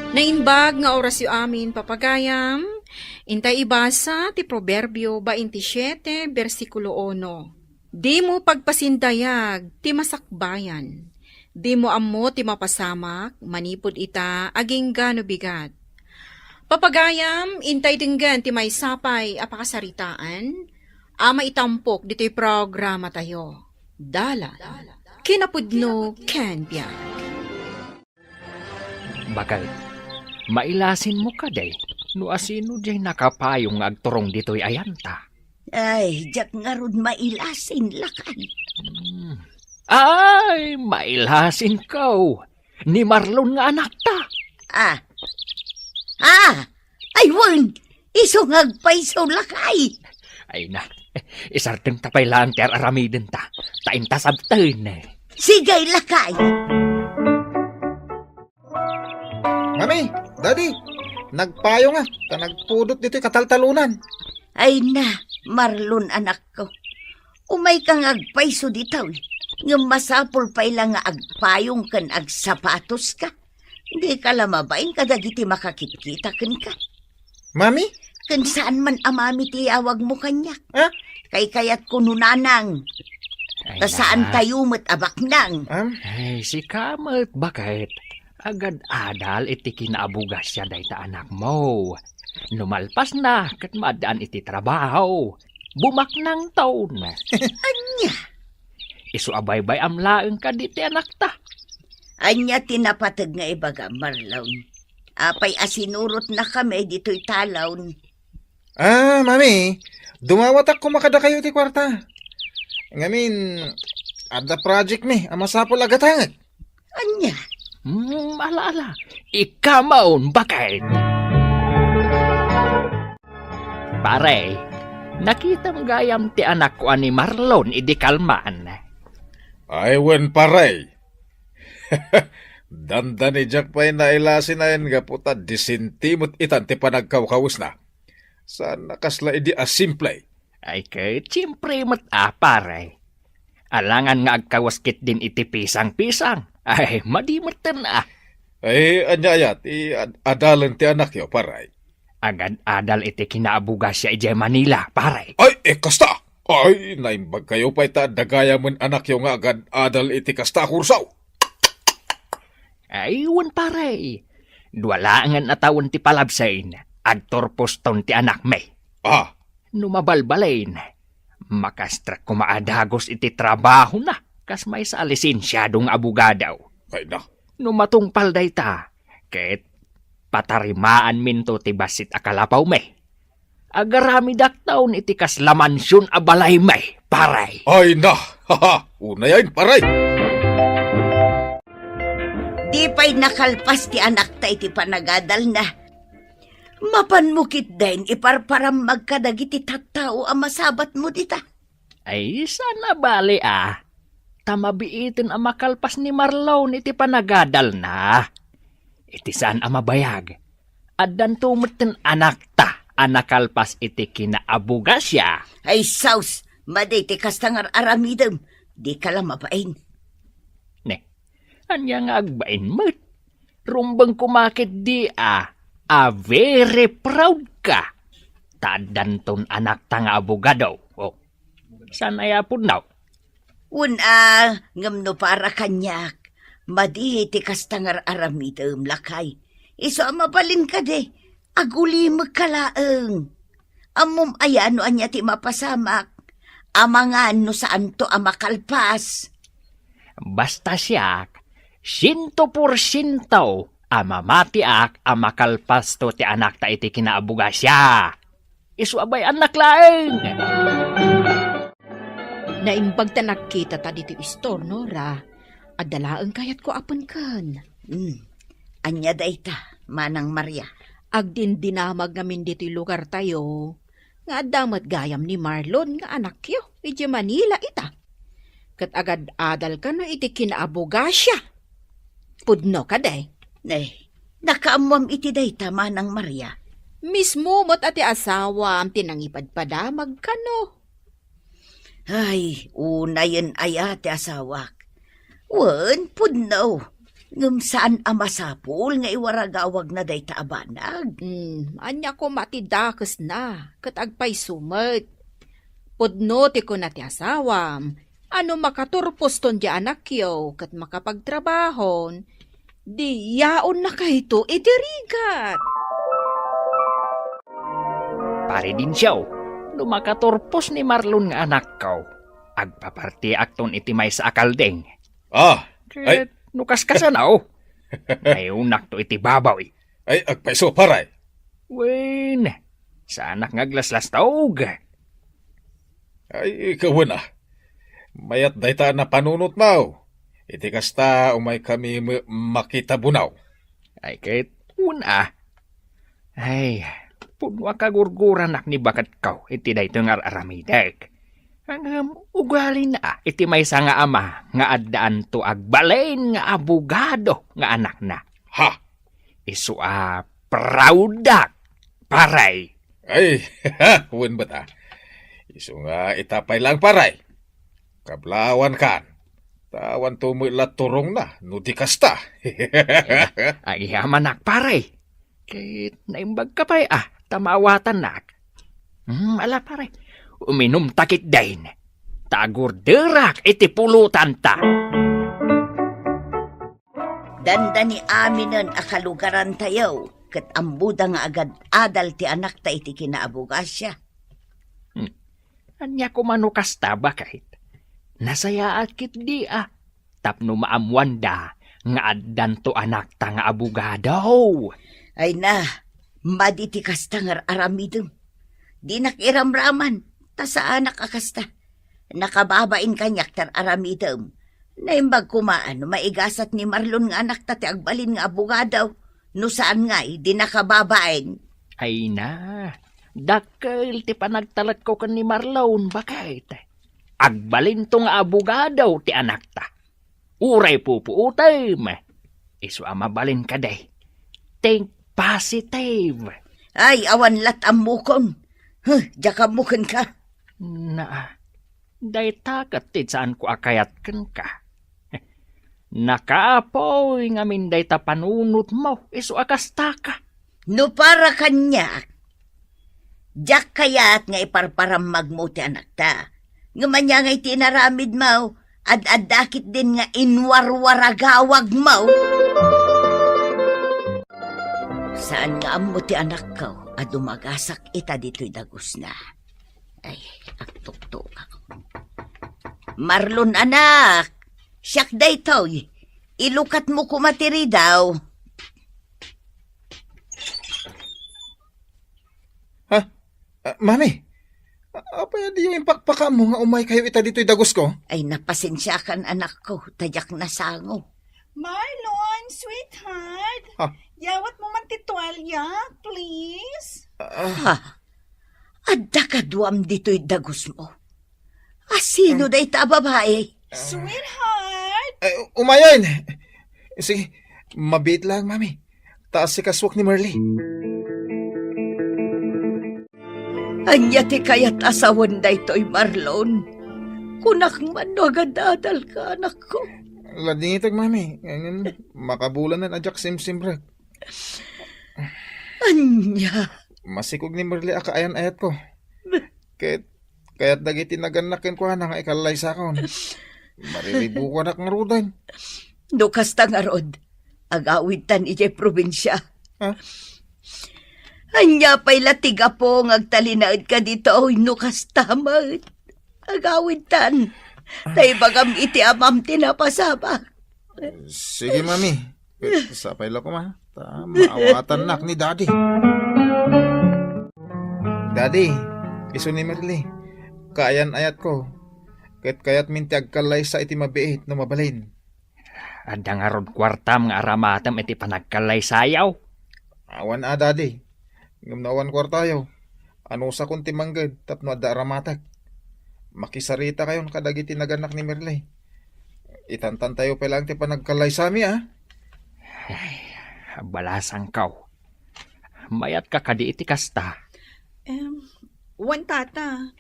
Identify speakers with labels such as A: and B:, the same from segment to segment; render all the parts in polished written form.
A: Nainbag nga oras yu amin papagayam, intay ibasa ti Proverbio 27, versikulo 1. Di mo pagpasindayag ti masakbayan, di mo ammo ti mapasamak, manipod ita aging gano bigat. Papagayam, intay dinggan ti may sapay apakasaritaan, ama itampok dito'y programa tayo. Dala, kinapudno ken biag.
B: Bakal, mailasin mo ka day, no asino day nakapayong nga agturong dito'y ayanta.
C: Ay, jak nga ron mailasin lakay.
B: Ay, mailasin kaw, ni Marlon nga anak ta.
C: Ay, wan, isungag pa iso lakay.
B: Ay na, isarteng tapay lang ti aramiden ta, tainta sabten eh.
C: Sigay lakay.
D: Mami, Daddy, nagpayo nga, ta nagpudot dito'y kataltalunan.
C: Ay na, Marlon anak ko. Umay kang agpaiso ditaw. Nga masapol pa ilang nga agpayong kan agsapatos ka. Hindi ka lamabain kadagiti makakitkita kan ka.
D: Mami?
C: Kan saan man amami ti awag mo kanyak.
D: Ha?
C: Kay kayat kununanang.
B: Ay
C: Ta saan tayo mo't abaknang.
B: Ay, si Kamet, bakit? Agad adal iti kinaabugas siya day ta anak mo. Numalpas na, kat maadaan iti trabaho. Bumak ng taon.
C: Anya?
B: Isu abay-bay amlaeng ka diti anak ta.
C: Anya tinapatag nga ibaga, Marlon. Apay asinurot na kami dito'y talawn.
D: Mami, dumawat ako makada kayo ti kwarta. Ngamin, ada project mi, amasapol agatangat.
C: Anya?
B: Ala-ala, ikamaon bakit? Pare, nakita mo gayam ti anak ko ani Marlon idi kalmaan.
D: Ay, wen paray. Dandan ni Jack pa'y nailasin na yan nga puta disintimot itan ti panagkawkawas na. Sana kasla idi asimplay.
B: Ay kay, siyempre pare. Alangan nga agkawaskit din iti pisang-pisang. Ay, madimatan
D: Ay, anyayat, adalan ti anak yo, paray.
B: Agad adal iti kinaabuga siya ije Manila, pare.
D: Ay, kasta! Ay, naimbag kayo pa ita, dagaya mo anak yo nga agad adal iti kasta kursaw.
B: Ay, wan pare. Duwalangan na tawon ti palabsain, agtorpos ton ti anak may. Numabalbalain, makastrak kumaadagos iti trabaho na, kas may sa lisensyadong abugadaw.
D: Ay na.
B: Numatungpal day ta, ket patarimaan minto ti basit akalapaw may. Agarami daktaon iti kas lamansyon abalay may, paray.
D: Ay na, una yan, paray.
C: Di pa'y nakalpas ti anak ta iti panagadal na. Mapanmukit din iparparam magkadagiti tattao ang masabat mo dita.
B: Ay, sana bali Tamabiitin ang makalpas ni Marlon iti panagadal na. Iti saan ang mabayag. Adan tumutin anak ta, anakalpas iti kinaabuga siya.
C: Ay saus, maday ti kastangar aramidem, di ka lang mabain.
B: Ne, anya nga agbain mo't. Rumbang kumakit di very proud ka. Tadan ton anak ta nga abogado. Saan ayapon now?
C: Ngamno para kanyak. Madi ti kastangar aramidem lakay. Iso mabalin ka de. Aguli magkalaeng. Amom ayano anya ti mapasamak. Amangan no saan to amakalpas.
B: Basta siyak, 100% amamatiak amakalpas to ti anak ta iti kinaabuga siya. Isu abay anak laeng.
A: Naimbag ta nakita ta dito istor, Nora. Adalaang kayat ko apon kan.
C: Anya dayta, Manang Maria.
A: Agdin dinamag ngamin dito lugar tayo. Nga damat gayam ni Marlon nga anak yo. Ije Manila ita. Kat agad adal ka na iti kinaabuga siya. Pudno ka day.
C: Nakaamwam iti dayta, Manang Maria.
A: Mismo mo't ati asawa ang tinangipadpadamag ka no.
C: Ay, una yan aya ti asawak. Wan, pudno. Ngam saan amasapul nga iwaragawag na day taabanag.
A: Anya ko matidakas na, kat agpay sumet. Pudno ti ko na ti asawam, ano makaturpos ton di anak yo, kat makapagtrabahon, di yaon na kahito itirigat.
B: Pare din siya, lumakatorpos ni Marlon nga anak ko. Agpaparti akton iti may sa akaldeng.
D: Ah,
B: Ket nukas ka sana ay unak to iti babaw eh.
D: ay agpaiso paray.
B: Wen, sa anak ngaglaslas taog.
D: Ay, ikaw na. Mayat dayta na panunot mo. Iti kasta umay kami makita bunaw.
B: Ay ket una. Ay, punwa kagurguran nak ni bakat kaw iti dayto nga aramidek. Ang ugali na iti may nga ama nga addaan to agbalain nga abogado nga anak na.
D: Ha?
B: Isu proudak paray.
D: Ay, huwin ba ta? Iso nga itapay lang paray. Kablawan kan. Tawan tumula turong na, nuti kasta.
B: Ay hamanak paray. Kit naimbag ka pa'y tamawatan nak. Ala paray. Uminom takit dain. Tagurderak iti pulutan ta.
C: Danda ni aminan akalugaran tayo, kat ambuda nga agad adal ti anak ta iti kinaabugasya.
B: Anya ko manukas ta ba kahit? Nasaya at kit di Tapno maamwanda nga addan to anak ta nga abogado.
C: Ay na, maditi kasta nga aramidem. Di nakiramraman, ta sa anak akasta. Nakababain kanyak tar aramidem. Naimbag kumaan, maigasat ni Marlon nga anak ta ti agbalin nga abogado. No saan nga, di nakababain.
B: Ay na, dakkel ti panagtalat ko kan ni Marlon bakit? Agbalin to nga abogado ti anak ta. Uray pupuutem. Isu mabalin ka day. Think positive.
C: Ay, awan lat amukon. Jaka mukon ka.
B: Na, day takat ti saan ko akayat ken ka. Nakaapoy nga minday ta panunot mo. Isu akasta ka.
C: No para kanyak. Jak kayat nga iparparamag mo ti anak ta. Ngamanya nga itinaramid mo. Ad-adakit din nga inwarwaragawag mo. Saan nga amo ti anak ko? Dumagasak ita dito'y dagus na. Ay, aktuktok ako. Marlon anak! Siyak day to'y. Ilukat mo kumatiri daw.
D: Ha? Mami, apa di yung impakpaka mo nga umay kayo ita dito'y dagos ko?
C: Ay, napasensya kan anak ko. Tayak na sango.
E: Marlon, sweetheart.
D: Ha?
E: Yawat mo man titualya, please.
C: Ha? Adda ka duam dito'y dagus mo. Sino day ta babae?
E: Sweetheart.
D: Umayon! Sige, mabit lang, mami. Taas si kaswak ni Marley.
C: Anya ti kayat asawan day to'y Marlon. Kunak man no agad adal ka, anak ko.
D: Ladingitag, mami. Ngayon, makabulan na ajak sim-simbrag.
C: Anya.
D: Masikog ni Marley akaayan-ayat ko. Kaya't dagiti naganakin ko na nga ikalay sa akon. Mariribu ko anak ng rudan.
C: Dukas ta nga rod. Agawid tan ijay probinsya.
D: Ha?
C: Anya pa'y latiga po ngagtalinaad ka dito. Oy, nukas tamad. Agawid tan. Tay bagam iti amam tinapasaba.
D: Sige, mami. Sapay lang ko, ma. Maawatan nak ni Daddy. Daddy, iso ni Marley. Kaayan-ayat ko. Kaya't mintiag kalay sa iti mabiit no mabalin.
B: Adda nga rod kwartam nga aramatam iti panagkalay sayaw.
D: Awan Daddy. Ngam nawan kwartayo. Ano sa kunti manggad tapno adda aramatag. Makisarita kayon kadagiti naganak ni Marley. Itantan tayo pa lang ti panagkalay sa ami,
B: Balasang kaw. Mayat ka kadi iti kasta.
E: Wan tata.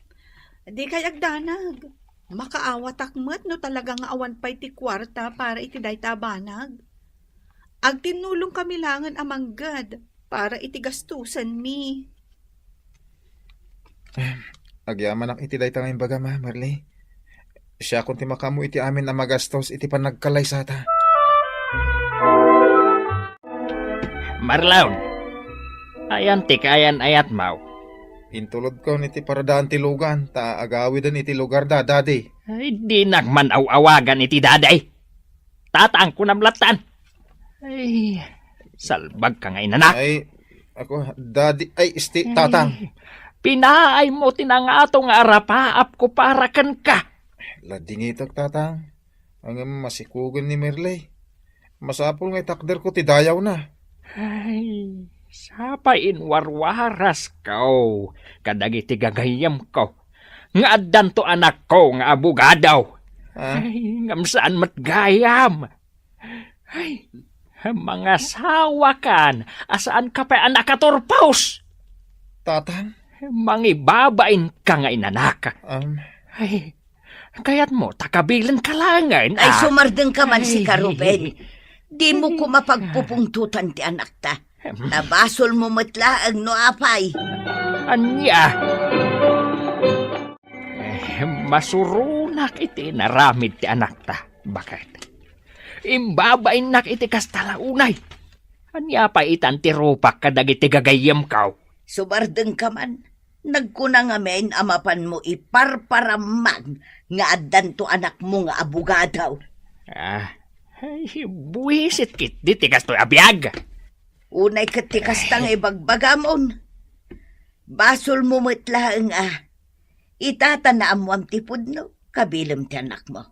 E: Di kayag danag. Makaawatak mo't no talagang awan pa'y ti kwarta para iti day tabanag. Ag tinulong kami langan amanggad para itigastusan mi.
D: Agyaman ak iti dayta ngayon baga ma, Marley. Siya kung timakamu iti amin na magastos iti panagkalay sata.
B: Marlaw, ayan ti kayan ayat mau.
D: Intulod ko niti paradaan ti lugan, ta agawidan iti lugar da, daddy.
B: Ay, di nagman awagan iti daday. Tataang ko namlatan. Ay, salbag ka ngayon, anak.
D: Ay, ako, daddy, ay, tatang.
B: Pinaay mo tinangato nga arapaap ko para kan ka.
D: Ladingitak, tatang. Ang masikugan ni Merley. Masapol nga takder ko, tidayaw na.
B: Ay, sapay inwarwaras ko. Kadagiti gagayam ko. Nga addan to anak ko nga abugadaw.
D: Ha?
B: Ay, ngamsaan matgayam. Ay, mga sawa kan. Asaan ka pa anak katorpaus?
D: Tatang?
B: Mangibabain ka nga inanak. Ay, kaya't mo takabilin kalangan.
C: Ay, sumardeng ka man si Karuben. Di mo ko mapagpupungtutan ti anak ta. Nabasol mo matlaang no apay.
B: Anya? Masurunak iti naramid ti anak ta. Bakit? Imbabain nak iti kastalaunay. Anya pa itan ti rupak kadag iti gagayam kaw.
C: Sumardeng ka man. Nagkunang amen amapan mo iparparamag nga addan to anak mo nga abugadaw.
B: Ay, buwisit kit di tigas to abiyag.
C: Unay katikas tang ibagbagamon. Basol mo matlaang itatanaam mo ang tipod no, kabilam ti anak mo.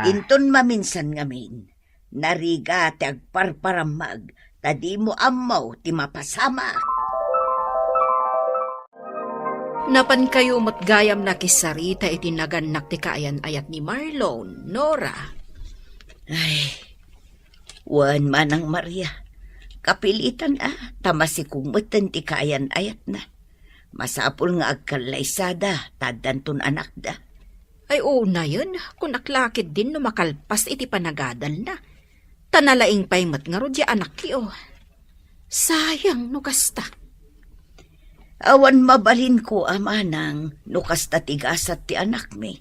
C: Inton maminsan ngamin, nariga ti agparparamag, tadi mo amaw ti mapasama.
A: Napan kayo matgayam na kisarita iti naganak ti kaayan ayat ni Marlon, Nora.
C: Ay, wan manang Maria. Kapilitan tamasikong matan ti kaayan ayat na. Masapul nga agkalaysada, tadanton anak da.
A: Ay una yun, kung naklakit din no makalpas iti panagadal na. Tanalaing paymat nga rodya anak kiyo. Sayang no kasta.
C: Awan mabalin ko amanang no kasta tigasat ti anak mi.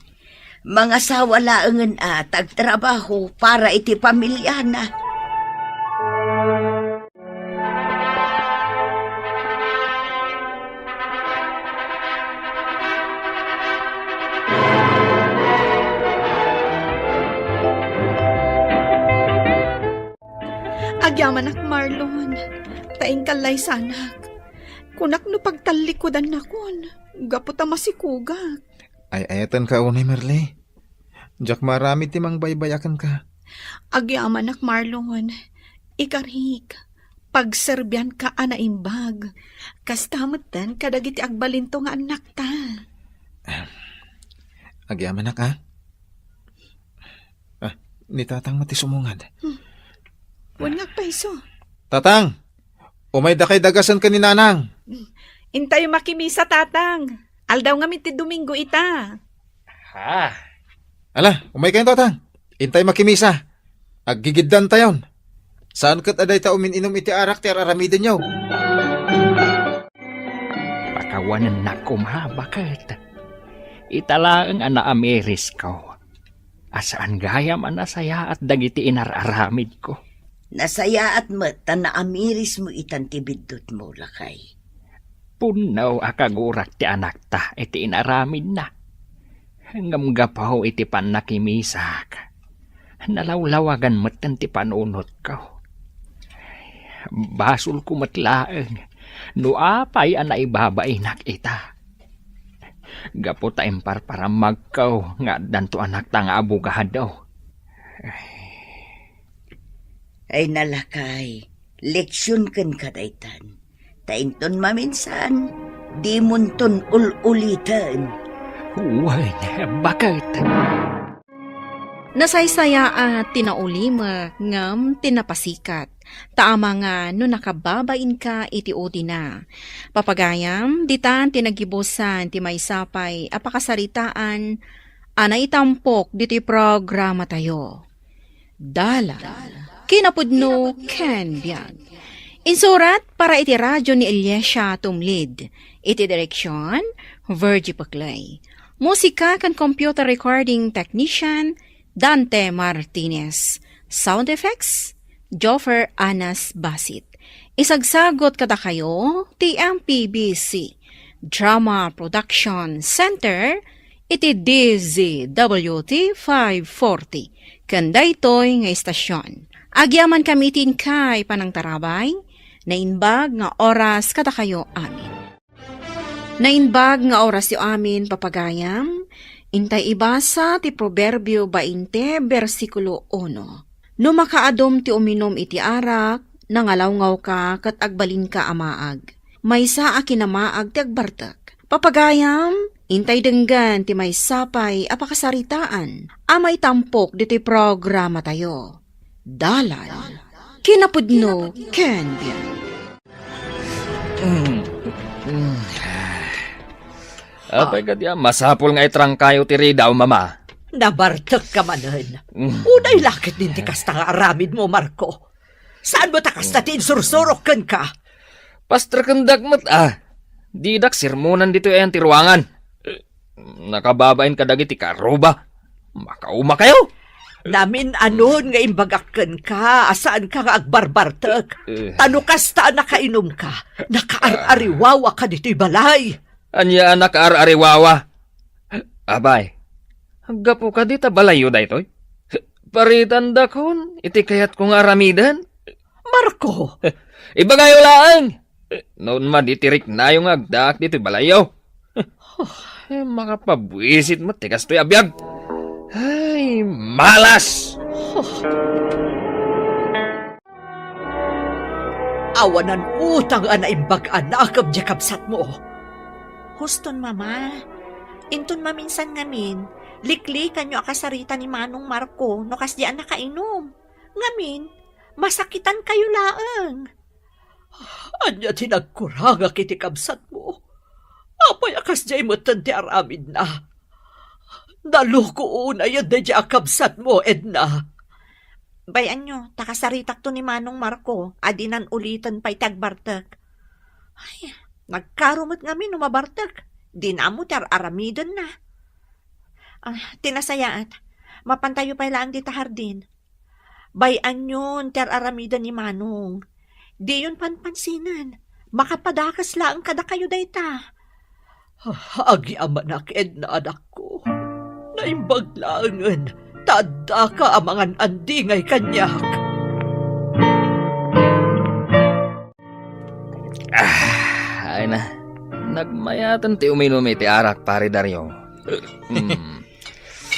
C: Mga sawalaangan tagtrabaho para iti pamilya na.
E: Agyaman ak Marlon, taing kalay sanak. Kunak no pagtalikodan na kon, gaputa masikugak.
D: Ay, ayatan ka unay, Merley. Diyak marami timang baybayakan ka.
E: Agyaman ak Marlon, ikarik, pagserbyan ka anaimbag. Kastamatan kadagiti agbalinto nga anak ta.
D: Agyaman na ka? Ni tatang mati sumungad.
E: Wan nga paiso.
D: Tatang! Umay da kay dagasan ka ni nanang.
E: Intay makimisa tatang. Aldaw nga miti Domingo ita.
D: Ala, umay kayo tatang. Intay makimisa. Aggigiddan tayon. Saan kat aday ta umin-inom iti arak ti aramidin nyo?
B: Pakawanan na bakit? Italaang ana ameris ko. Asaan gayam anasaya at dagiti inararamid ko.
C: Nasaya at mata na amiris mo itantibidot mo, lakay.
B: Punaw akagurak ti anak ta, iti inaramid na. Ngamgapaw iti panakimisak. Nalawlawagan matan ti panunot ko. Basol ko matlaeng, no apay anaibabainak ita. Gapo tayong parparamag ko, nga danto anak ta nga abugahad daw.
C: Ay nalakay, leksyon kan kadaytan. Tainton maminsan, di munton ululitan.
B: Uwan, bakit?
A: Nasaysaya at tinaulima ngam tinapasikat. Taama nga no nakababain ka iti udi na. Papagayam, ditan tinagibusan ti maysapay apakasaritaan ana itampok diti programa tayo. Dala kinapudno ken biag. Insurat para iti radyo ni Eliesha Tumlid. Iti direksyon, Virgie Paclay. Musika kan computer recording technician, Dante Martinez. Sound effects, Joffer Anas Basit. Isagsagot kada kayo, TMPBC. Drama Production Center, iti DZWT 540. Kanda ito'y nga istasyon. Agyaman kami kay panang tarabay, nainbag nga oras kada kayo amin. Nainbag nga oras yo amin papagayam, intay ibasa ti Proverbio 20, versikulo 1. No makaadom ti uminom iti arak, nangalawngaw ka kat agbalin ka amaag. Maysa a kinamaag ti agbartak. Papagayam, intay denggan ti may sapay apakasaritaan. Amay tampok dito'y programa tayo. Dalan. Kinapudno ken biag.
B: Apay ka diya, masapol nga itrang kayo ti ridaw, mama.
F: Nabartak ka manan. Unay lakit din ti kasta nga aramid mo, Marco. Saan mo takas na tinsursurok ka?
B: Pastrakandak mat Didak sirmonan dito yan ti ruangan. Nakababain ka dagi ti karoba. Makauma kayo.
F: Namin anon nga imbagakan ka, asaan ka nga agbarbartak. Tano kasta nakainom ka, nakaarariwawa ka dito'y balay.
B: Anya anak ar-ariwawa. Abay, haggapo ka dita balayo daytoy. Paritan dakon, iti kayat kong aramidan.
F: Marco,
B: Ibagayo laang. Noon man ditirik na yung agdak dito'y balayo. Makapabwisit mo, tigas to'y abiyag. Ay, malas!
F: awanan utang ana imbag-an na akab jakabsat mo.
G: Huston, mama. Inton maminsan ngamin, likli kanyo akasarita ni Manong Marco no kasdian nakainom. Ngamin, masakitan kayo laang.
F: Anya tinagkuraga kiti kabsat mo. Apay akas jay mo tanti aramid na. Naluko una yan na jay akabsat mo, Edna.
G: Bayan nyo, takasaritak to ni Manong Marco, adinan ulitan pa'y tagbartak. Ay, nagkarumot ngamin umabartak. Di na mo aramidon na. Tinasayaat, mapantayo pa'y lang di tahardin. Bayan yun, aramidan ni Manong. Di yun panpansinan. Makapadakas lang kada kayo dayta.
F: Agi amanak, Edna, anak ko. Naimbag langan, tada ka amangan andingay kanyak.
B: Ay na, nagmayatan ti uminom iti arak, pare Dario.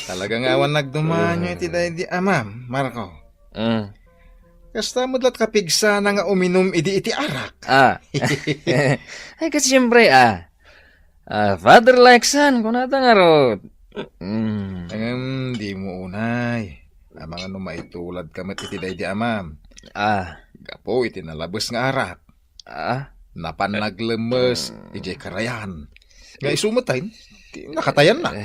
D: Talagang awan nagdumanyo iti dahi di amam, Marco. Kasta mudlat kapigsa na nga uminom iti arak.
B: Ay kasi siyempre father like son, kung nata nga ro.
D: Di mo unay. Amang ano maitulad kamat iti dahi di amam. Gapo iti nalabas nga arak. Napanaglemes iti karayan. Nga isumatayin, nakatayan na.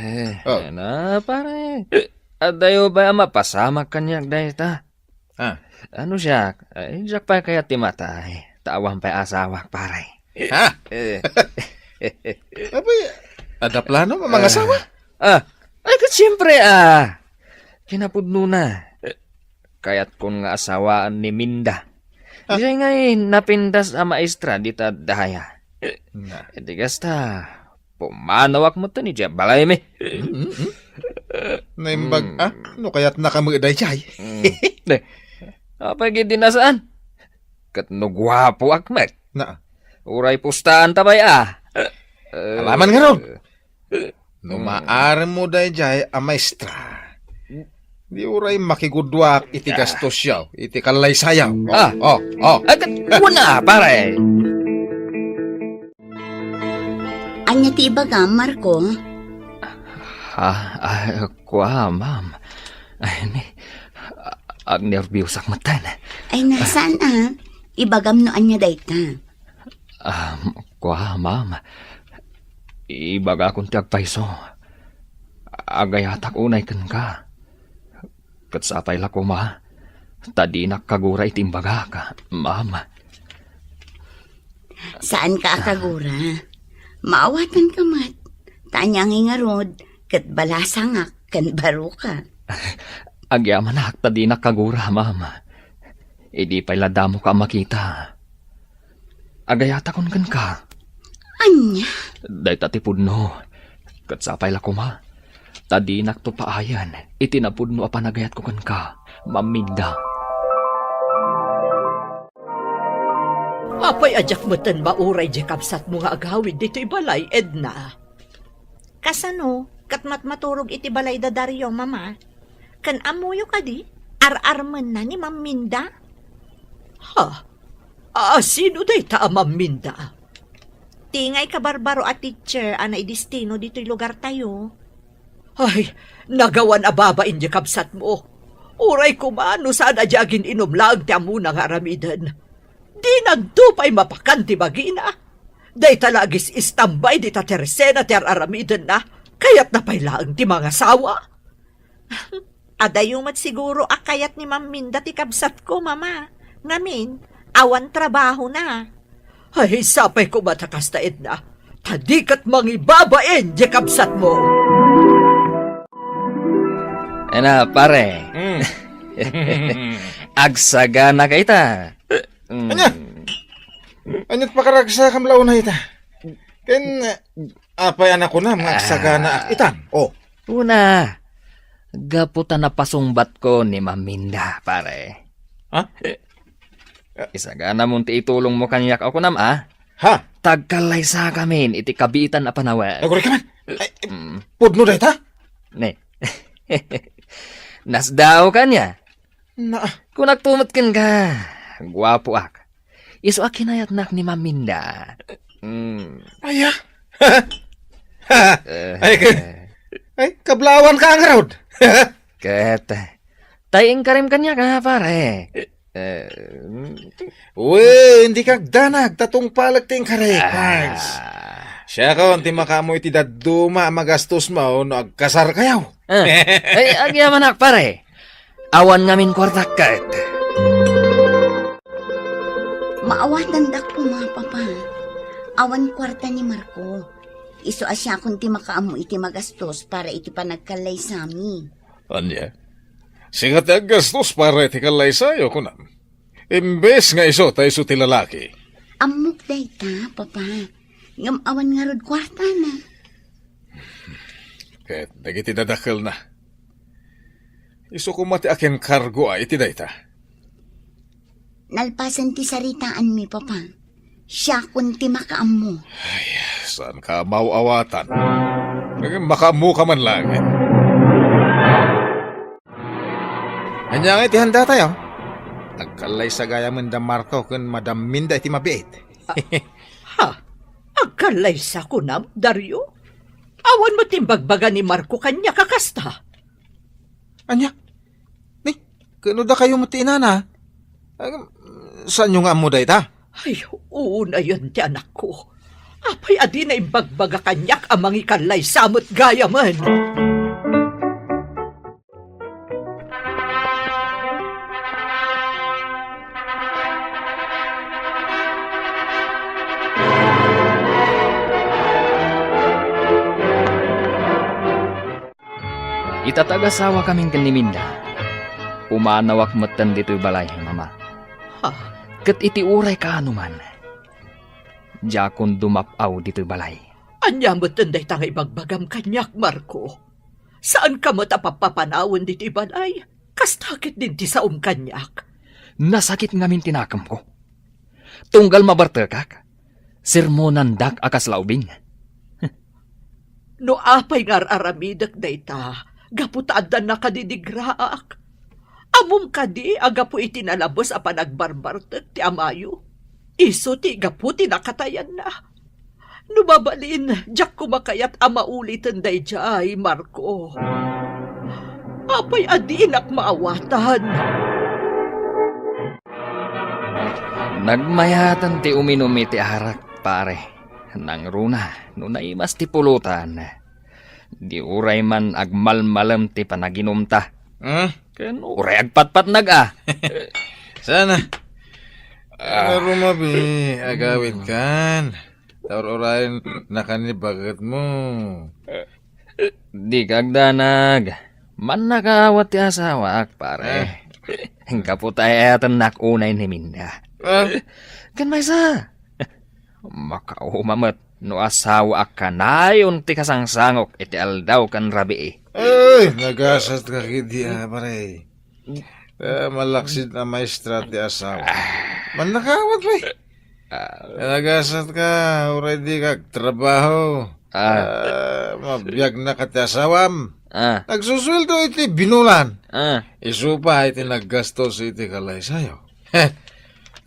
B: Na pare. Adayo ba mapasamak kanyak dahi ta? Ano siya? Siya pa kaya timatay. Tawang pa asawak pare.
D: Abay, ada plano mga asawa?
B: Ay kat siyempre kinapudno na. Kaya't kung nga asawaan ni Minda. Diya ngay napindas a maestra dita dahaya. Di kasta, pumanawak mo to ni Diya balay me.
D: Naimbag, no kaya't nakamuday chay.
B: Apay dinasaan? Kat no gwapo akmet. Uray pustaan tabay
D: Alaman nga ron. No maaari mo dahi jay a maestra. Di uray makigudwak iti gastos yaw, iti kalay sayaw.
B: Agad wala pare.
C: Anya ti ibaga, Marco?
B: Kwa, ma'am. Ag nervyos ak matan.
C: Ay nasaan Ibagam no anya dayta.
B: Kwa, ma'am. Ibaga akong tiyagpaiso. Agayatak unay kan ka. Katsapay lako ma. Tadinak kagura itimbaga ka, mama.
C: Saan ka akagura? Maawatan ka mat. Tanyang ingarod, kat balasangak, kan baro ka.
B: Agyaman na tadinak kagura, mama. Idi pa'y ladamo ka makita. Agayata kon kan ka.
C: Anya?
B: Day tatipudno. Kat sapay lakuma. Tadinak to paayan. Itinapudno apanagayat ko kan ka. Maminda.
F: Apay ajak matan mauray di kabsat mo nga agawid dito'y balay, Edna.
G: Kasano, katmat maturog iti balay da Dario, mama. Kan amuyo ka di, ar-arman na ni Ma'am Minda.
F: Ha? Sino day ta Ma'am Minda?
G: Tingay ka barbaro at teacher, anay destino dito'y lugar tayo.
F: Ay, nagawan ababain di kabsat mo. Uray kumano saan adyagin inumlaag ti amo nga aramidan. Di nagdupay mapakanti bagina. Day talagis istambay di ta teresena ti aramidan na, kayat napailaang ti mga sawa.
G: Adayumat siguro akayat ni Ma'am Minda ti kabsat ko, mama. Ngamin, awan trabaho na.
F: Ay, sapay ko matakas ta Edna. Tadikat mangibabain di kabsat mo.
B: Ena, pare. Agsagana ka ita.
D: Anya? Anyat pakaragsa kam launa ita. Ken apay anak ko na mga sagana ak itan. Oh.
B: Una, gaputa na pasungbat ko ni Maminda, pare.
D: Ha?
B: Isagana mong ti itulong mo kanyak ako nam, ah.
D: Ha?
B: Tagkalay sa kamin, iti kabitan na panawag.
D: Naguri ka man. Pudno da ita?
B: Ne. Nasdaw ka niya.
D: Na.
B: Kung nagtumutkin ka, guwapo ak. Iso ak kinayat nak ni Maminda.
D: Aya. Ay, kablawan ka ang rod.
B: Ket, tayong karim kanya ka, pare.
D: Uy, hindi kag danag. Tatong palag ting karekans. Siya ka, unti makamo iti daduma magastos mo no agkasar kayaw.
B: Ay, agyaman ak, pare. Awan ngamin kwartak ket.
C: Maawatan dak po mga papa. Awan kwarta ni Marco. Iso asya kung ti makaamu iti magastos para iti panagkalay sami.
D: Anya? Singat aggastos para iti kalay sayo kunam. Imbes nga iso tayo ti lalaki.
C: Amok day ta, papa. Ngam awan nga rod kwarta na.
D: Ket dagiti dadakkel na. Iso kumati akin kargo ay iti dayta.
C: Nalpasan ti saritaan mi, papa. Siya kung ti makaamu.
D: Saan ka mauawatan? Makamu ka man lang. Anya nga iti handa tayo. Nagkalay sa gaya man da Marco kun Madam Minda iti mabiit.
F: Ha? Agkalay sa kunam, Dario? Awan mo timbagbaga ni Marco kanya kakasta.
D: Anya? Ni, kano da kayo matinana? Saan yung amo da ita?
F: Ay, una yun ti anak ko. Apay adi na imbagbaga kanyak amang ikalay samot gaya man.
B: Itatagasawa kaming kaniminda. Umanawak matan dito'y balay, mama.
F: Ha?
B: Ket iti uray ka anuman. Jakon dumapaw dito'y balay.
F: Anya mo tanday tanga ibagbagam kanyak, Marco. Saan ka mo tapapapanawon dito ibalay? Kastakit din ti saom kanyak.
B: Nasakit ngamin tinakam ko. Tunggal mabartekak. Sermonan dak akas laubing.
F: No apay ngar aramidak dayta, gaputaadan na kadidigraak. Amom kadi agapu itinalabos a panagbarbartek ti amayo. Iso ti gaputi nakatayan na. Nubabalin, jak kumakayat ama ulitin day jay, Marco. Apay adinak maawatan.
B: Nagmayatan ti uminom iti arak, pare. Nang runa, no naimas ti pulutan. Di uray man agmalmalam ti panaginumta. Ken uray agpatpat nag
D: Sana. Rumabi, agawin kan. Taur-urayan nakanibagat mo.
B: Di kagdanag. Man nakawat ti asawa ak pare. Kaputay atan nakunay ni Minda. Kan may sa. Makaumamat no asawa ak kanayon ti kasangsangok iti aldaw kan rabi
D: Ay, nagasat ka kidi pare. Malaksid na maestra ti asawa. Man nakawat ba? Nagasat ka, already kag trabaho. Mabiyag na ka ti asawam. Nagsusweldo iti binulan. Isupa iti naggastos iti kalay sayo.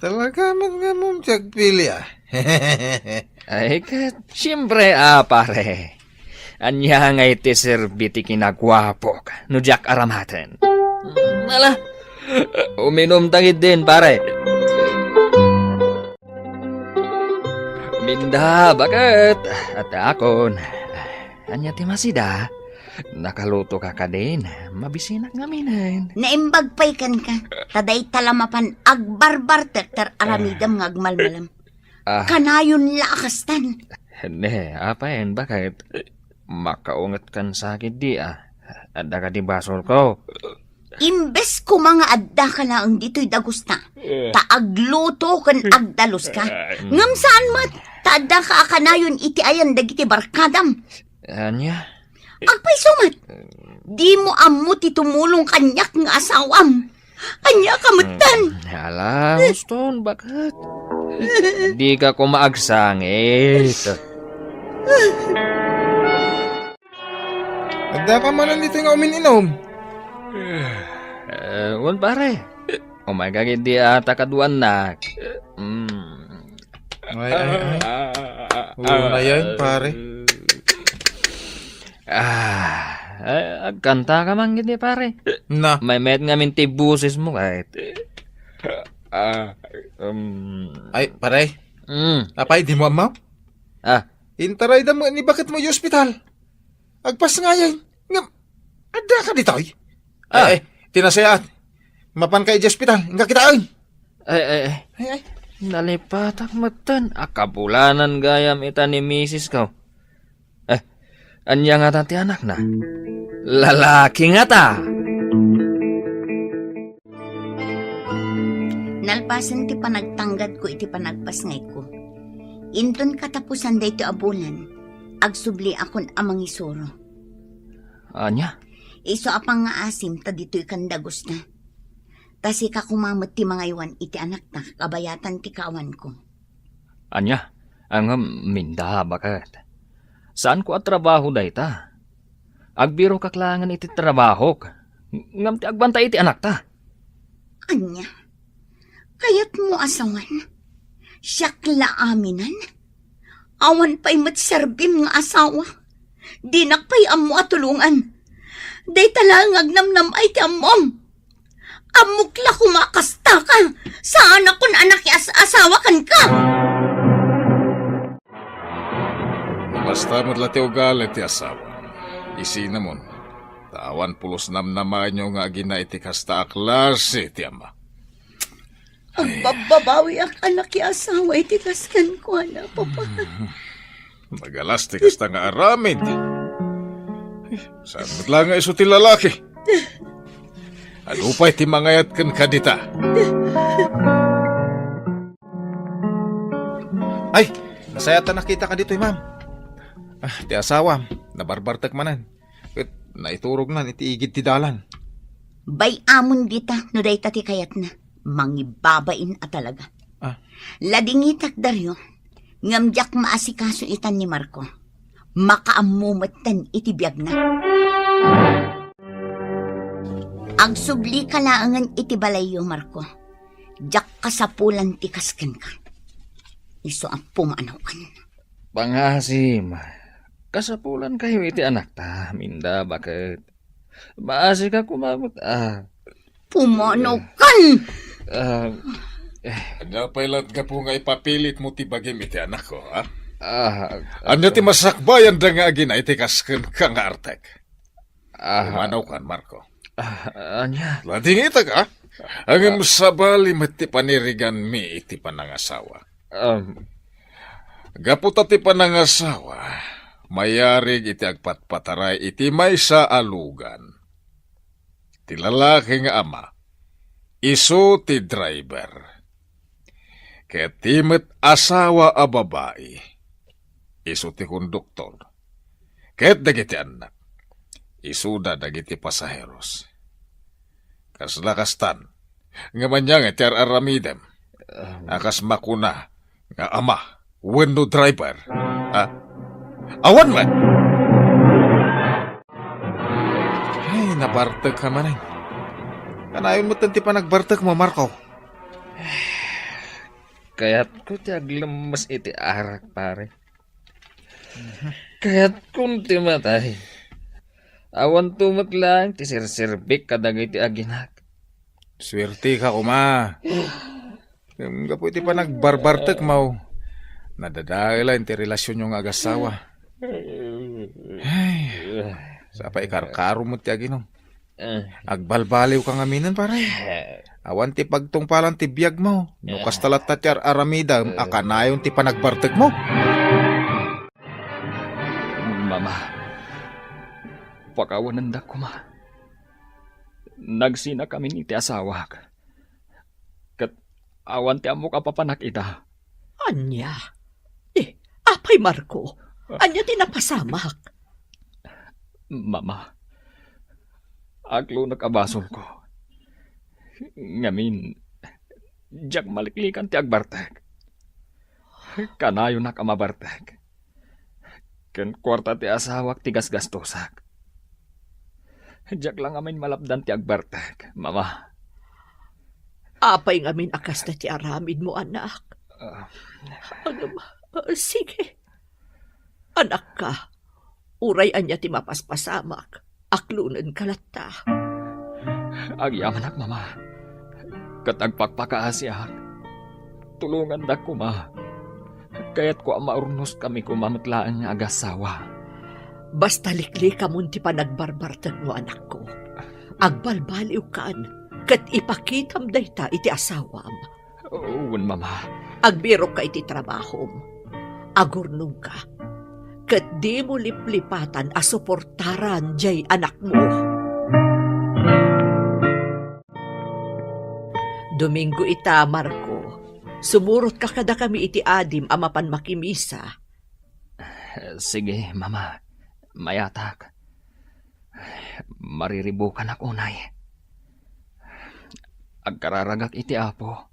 D: Talaga man nga mong tiyagpili
B: Ay, siyempre pare. Anya nga iti serbiti kinagwapok no jak aramaten. Ala, uminom tangid din pare. Minda, bakit? At akon, anya ti masida, nakaluto ka ka din, mabisinak ngaminan.
C: Naimbagpay kan ka. Taday talamapan agbarbar tektar aramidam ng agmalmalam. Kanayon laakastan.
B: Ne, apain, bakit? Makaungat kan sakit di Adda ka di basol ko.
C: Imbes ko mga adda ka lang dito'y dagusta. Taagluto kan agdalos ka. Ngam saan mat? Taadda ka akanayon iti ayan dagiti barkadam.
B: Anya?
C: Agpay sumat. Di mo amo ti tumulong kanyak ng asawam. Anya kamutan.
B: Hala, Houston, bakit? Di ka kumaagsangit.
D: Agda ka man nandito nga umininom.
B: Wan pare. Oh my God, di ata kaduan na.
D: Ay. Ulo na yan, pare.
B: Agkanta ka man gini pare.
D: Na.
B: May met nga minti busis mo kahit.
D: Ay, pare. Apay, di mo amaw? Intaray da mo, ni bakit mo yung ospital? Agpas nga yan. Ada ka ditoy? Ay, tinasayat. Mapan ka i ospital. Nga kitaan.
B: Ay. Nalipatak matan. Akapulanan gayam ita ni misis ko. Anya nga tati anak na. Lalaki nga ta.
C: Nalpasan ti panagtanggad ko iti panagpasngay ko. Inton katapusan da ito abulan, agsubli akon amang isuro.
B: Anya?
C: Iso apang nga asim ta dito'y kandagos na. Tasi ka kumamot ti mga iwan iti anak na kabayatan ti kawan ko.
B: Anya? Ang minda bakit? Saan ko at trabaho da ita? Agbiro kaklangan iti trabaho. Ngam ti agbanta iti anak ta.
C: Anya? Kayat mo asawan? Siyakla aminan? Awan pa'y matserbim nga asawa? Dinak pa'y amo atulungan? Day talang agnamnam ay ti amom. Amukla kumakasta ka. Saan akong anak asawa kan ka?
H: Basta madlati ugali ti asawa. Isinamon. Tawan pulos namnaman nyo nga gina iti kasta aklas iti ama.
C: Ang bababawi ang anak asawa iti kaskan ko na papa.
H: Magalas ti kasta nga aramid. Saan mo't lang nga iso ti lalaki? Ano pa'y ti mangayat kan kadita?
D: Ay, nasayatan nakita ka dito, ma'am. Ti asawa, nabarbartak manan. Naiturog na, iti igid ti dalan.
C: Bay amon dita, no day tati kayat na. Mangibabain at talaga. Ladingitak daryo, ngamjak maasikaso itan ni Marco. Makaamumatan iti biyag na. Agsubli kalaangan iti balayo, Marco. Jak kasapulan ti kasken ka. Iso ang pumanaw ka.
B: Pangasim. Kasapulan kayo iti anak ta. Minda, bakit? Maasi ka kumamot.
C: Pumanaw kan!
H: Ano pa'y lat ka po nga ipapilit mo ti bagim iti anak ko, ha? Ano ti masakbayan da nga agina iti kasken ka nga artek? Pumanaw kan, Marco.
B: Anya?
H: Lating ita ka? Ang sabali mati panirigan mi iti panangasawa. Gaputa ti panangasawa, mayarig iti agpatpataray iti may sa alugan. Ti lalaki nga ama, iso ti driver. Kaya timet asawa a babae, iso ti konduktor. Kaya dagiti anak, isuda dagiti pasaheros. Kaslakastan, nga manyang iti aramidem, akas makuna, nga ama, wenno driver. Awan man! Ay, nabartag ka man eh. Kanayon mo tanti pa nagbartag mo, Marco.
B: Kaya't ko ti aglemas iti arak, pare. Kaya't kung ti matay. Awan tumat lang ti sirsirbik kadagay ti aginak.
D: Swerte ka, kuma. Kapo iti pa nagbarbartag mo. Nadadailan ti relasyon yung agasawa. Ay, sa pa ikarkaro mo ti aginom. Agbalbaliw kang aminan, pare. Awan ti pagtungpalan ti biyag mo. No kastalat tatyar aramida, akanayon ti panagbartag mo.
B: Mama, pakawanan da ko, ma. Nagsina kami ni ti asawak. Kat awan ti amo kapapanak ita.
F: Anya? Apay Marco, anya tinapasamak.
B: Mama, aglo nakabasol ko. Ngamin, jak maliklikan ti agbartek. Kanayo na kamabartek. Ken kwarta ti asawak ti gasgastosak. Jak lang amin malapdan ti agbartek, mama.
F: Apay ngamin akas na ti aramid mo, anak. Sige. Anak ka, uray anya ti mapaspasamak. Aklunan kalata.
B: Agyamanak, mama. Kat agpakpakaasiak. Tulungan da ko, ma. Kaya't ko maurnos kami kumamatlaan nga agasawa.
F: Basta likli ka munti pa nagbarbartag mo, anak ko. Agbalbaliw kaan, kat ipakitam dayta iti asawam.
B: Uwan, mama.
F: Agbiro ka iti trabahom. Agurnong ka. Kat di mo liplipatan a suportaran jay anak mo. Domingo ita, Marco. Sumurot ka kada kami iti adim amapan makimisa.
B: Sige, mama. Mayatak. Mariribukan ako, nay. Agkararagak iti apo.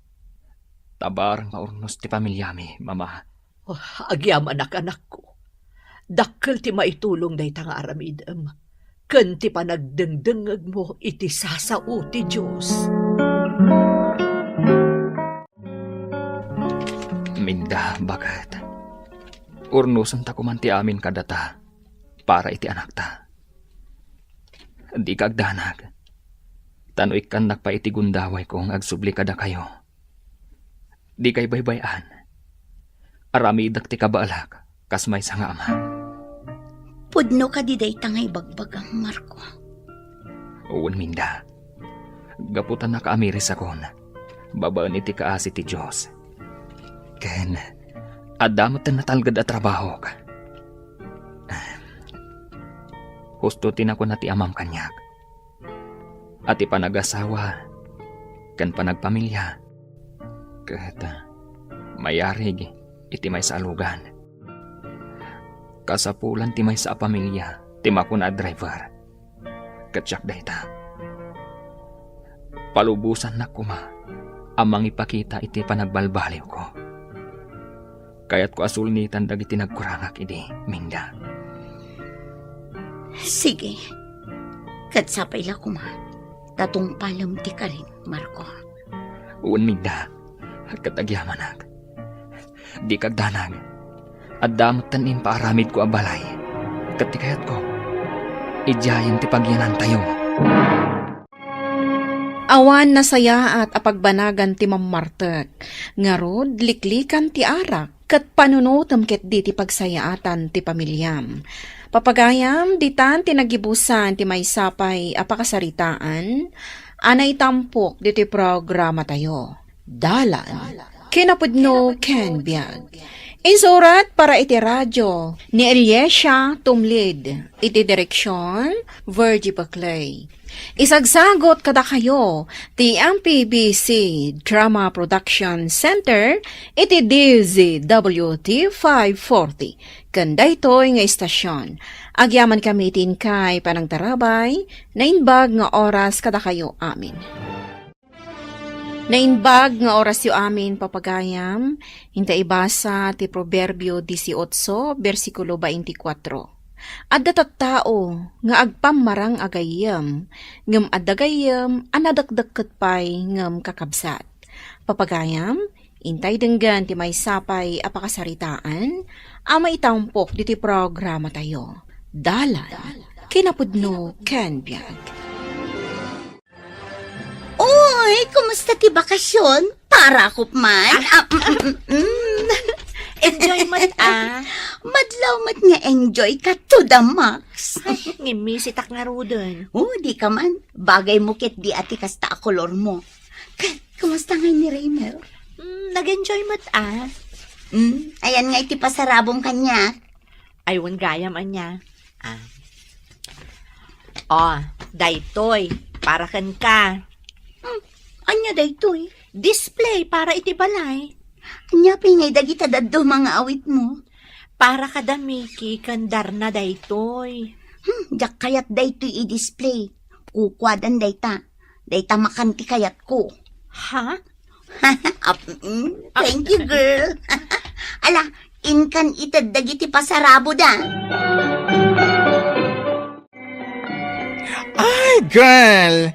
B: Tabar maurnos ti pamilyami, mama.
F: Agyam anak-anak ko. Dakkel ti maitulong day nga aramidem. Ken ti panagdengdengeg mo iti sasao ti Diyos.
B: Minda, bakit? Urnusan ta kuman ti amin kadata para iti anak ta. Di kagdanag. Tano ikan nakpa iti gundaway kong agsubli kada kayo. Di kay baybayan. Aramidak ti kabaalak, kasmay sa nga ama.
C: Pudno ka di day tangay bagbagang, Marco.
B: Uwan, Minda. Gaputan na kaamiris akon. Babaan iti kaasi ti Diyos. Ken, adamot na natalgad at trabaho ka. Husto tinako na ti amam kanyak. At ipanag-asawa, ken panagpamilya. Ket, mayarig iti may salugan. Kasapulan ti may sa pamilya, ti makuna driver. Katsak dayta. Palubusan na kuma, amang ipakita iti panagbalbaliw ko. Kaya't ko asulnitan dagiti nagkurangak idi, Minda.
C: Sige. Katsapay la kuma. Tatong palam ti ka rin, Marco.
B: Uwan, Minda. Katagyamanak. Di kagdanag. At damot tanin paaramid ko abalay. Katikayat ko. Idiayan ti pagyanan tayo.
A: Awan nasaya at apagbanagan ti mamartek. Ngarod, liklikan ti arak. Kat panunutom ket di ti pagsayaatan ti pamilyam. Papagayam, ditan tinagibusan ti may sapay apakasaritaan, anay tampok diti programa tayo. Dalan, kinapudno ken biag. Insurat para iti radyo ni Eliesha Tumlid, iti direksyon Virgie Baclay. Isagsagot kada kayo ti MPBC Drama Production Center iti DZWT 540 kanday toy nga istasyon. Agyaman kami kay panang tarabay na inbag nga oras kada kayo amin. Nainbag nga oras yu amin papagayam, hinta ibasa ti Proverbio 18, versikulo 24. Adda tattao nga agpamarang agayam, ngem adagayam anadakdakket pay ngem kakabsat. Papagayam, intay denggan ti may sapay apakasaritaan, ama itampok diti programa tayo. Dalan, kinapudno ken biag.
C: Uy, kumusta ti bakasyon? Para ko man.
G: Enjoy mo
C: Madlaw mat nga enjoy ka to the max.
G: Ngimi si tak nga rudon.
C: Di ka man. Bagay mo kit di ati kasta a kolor mo. Kumusta nga ni Raymer?
G: Nag-enjoy mo
C: Ayan nga iti pasarabong kanya.
G: Aywan gayam anya. Daytoy, para kan ka.
C: Anya daytoy?
G: Display para iti balay.
C: Anya pingay dagita daddo mga awit mo.
G: Para kada Miki kandar na daytoy.
C: Jak kayat daytoy i-display. Kukwadan dayta. Dayta makanti kayat ko.
G: Ha?
C: Thank you, girl. Ala, inkan itad dagiti pasarabo da.
I: Ay, girl!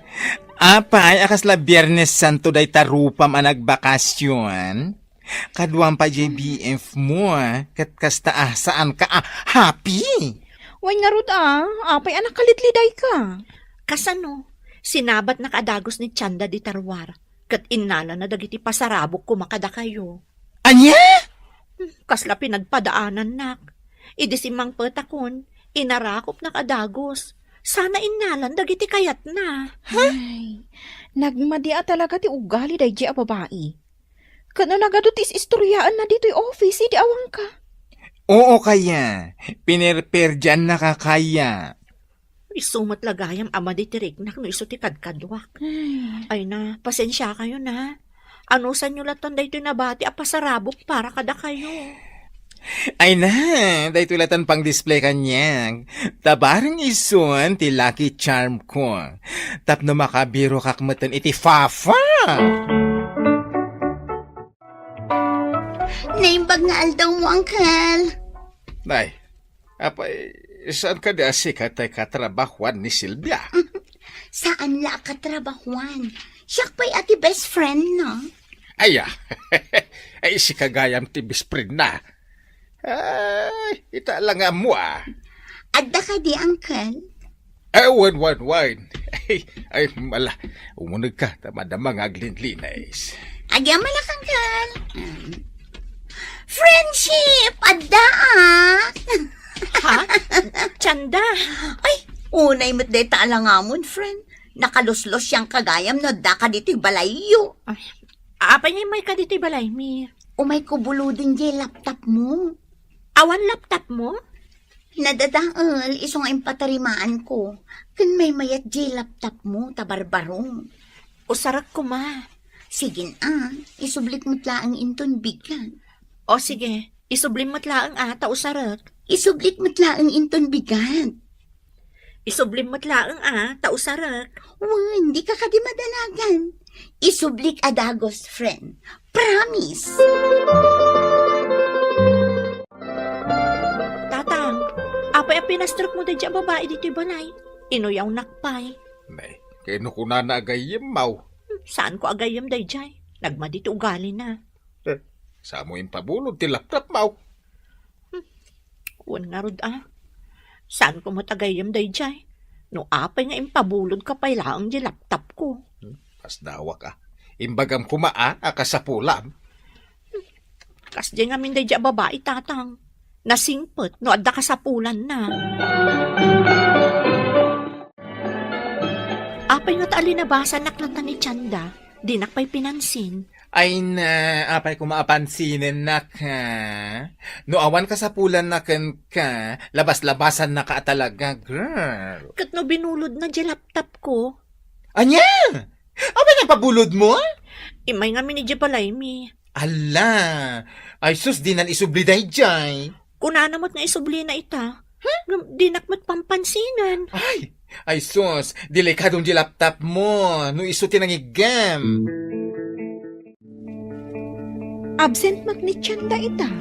I: Apay, akasla Biyernes Santo day tarupam ang nagbakasyon. Kaduang pa JBF mo, kat kasta saan ka happy?
A: Way nga rod apay anak kalitliday ka.
G: Kasano? Sinabat na kadagos ni Chanda di Tarwar. Kat inala na dagiti pasarabok kumakada kayo.
I: Anya?
G: Kasla pinagpadaanan nak. Idisimang petakon, inarakop na kadagos. Sana inalan dagiti kayat na.
A: Ay, nagmadia talaga ti ugali day a babae. Kano nagadot is istoryaan na dito'y office, di awang ka.
I: Oo kaya, pinerper dyan nakakaya.
G: Isumat lagayam ama di tiriknak no iso ti kadkadwak. Ay na, pasensya kayo na. Ano sa nyo latan daytoy nabati a pasarabok para kada kayo.
I: Ay na, day tulatan pang display kanyang. Tabarang ison ti lucky charm ko. Tapno makabiro kakmatan iti fafa.
C: Naimbag nga aldaw mo, Uncle.
H: Nay, apay, saan ka di asikat ay katrabahuan ni Silvia?
C: Saan la katrabahuan? Siya pa'y ati best friend, no?
H: Aya, ay si kagayam ti bisprin na. Ay, ita lang nga mo
C: Adda ka di, Uncle?
H: Ay, wan. Ay, mala, umunag ka, tamadamang aglinlinays.
C: Agya malak, Uncle. Friendship! Adda,
G: Ha? Chanda?
C: Ay, unay mo't day taalangamon, friend. Nakaluslos siyang kagayam no da ka dito'y balayo.
G: Apay nga may kaditi balay mi.
C: Umay kubuludin di laptop mo.
G: Awan laptop mo?
C: Nadadaal, isong impatarimaan ko. Kan may mayat di laptop mo, tabarbarong.
G: Usarak ko ma.
C: Sige isublik mo't laang inton bigyan.
G: O sige, isublim mo't laang ata usarak.
C: Isublik mo't laang inton bigan.
G: Isublim mo't laang ata usarak.
C: Hindi ka kadi madalagan. Isublik adagos, friend. Promise.
G: Tatang, apay ang pinastrok mo din dyan babae dito'y balay. Inuyaw nakpay.
H: Nay, kaya ko na agayim mau.
G: Saan ko agayam day jay? Nagmadito ugali na.
H: Sa mo yung pabulod ti laptop mau.
G: Kuwan nga rod Saan ko matagayam day jay? No apay nga impabulod ka pay laang di laptop ko.
H: Pas dawa ka. Imbagam kumaa, akasapulam.
G: Kas di nga min day dyan babae tatang. Nasingpot no adda kasapulan na. Apay nga taali nabasa naklanta ni Chanda, di nakpay pinansin.
I: Ay na, apay ko maapansinin na ka. No awan ka sa pulan na kan ka, labas-labasan na ka talaga, girl.
G: Kat no binulod na di laptop ko,
I: Anya? Apay nagpabulod mo?
G: imay nga mi ni Jabalay mi.
I: Ala, ay sus, di nan isubliday jay.
G: Kunanamot nga isubli na ita, di nakmat pampansinan.
I: Ay sus, delikadong di laptop mo, no isuti ng igam.
E: Absent mat ni Chanda ita.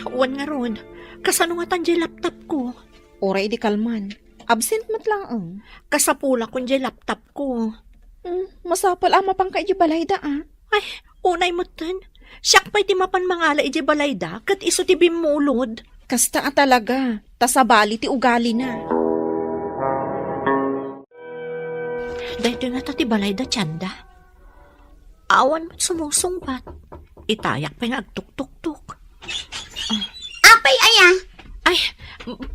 G: Uwan nga ron, kasano nga tan di laptop ko.
E: Oray di kalman. Absent mat lang ang.
G: Kasapula ko di laptop ko.
E: Masapal ama pang kay balayda ah.
G: Ay, unay mo tan. Siyak pa'y timapan mangala iti balayda, kat iso ti bimulod.
E: Kasta talaga. Tasabali ti ugali na.
G: Dahil nga ti balayda, Chanda. Awan mo't sumusungbat. Itayak pa nga agtuk-tuk-tuk.
C: Apay aya.
G: Ay,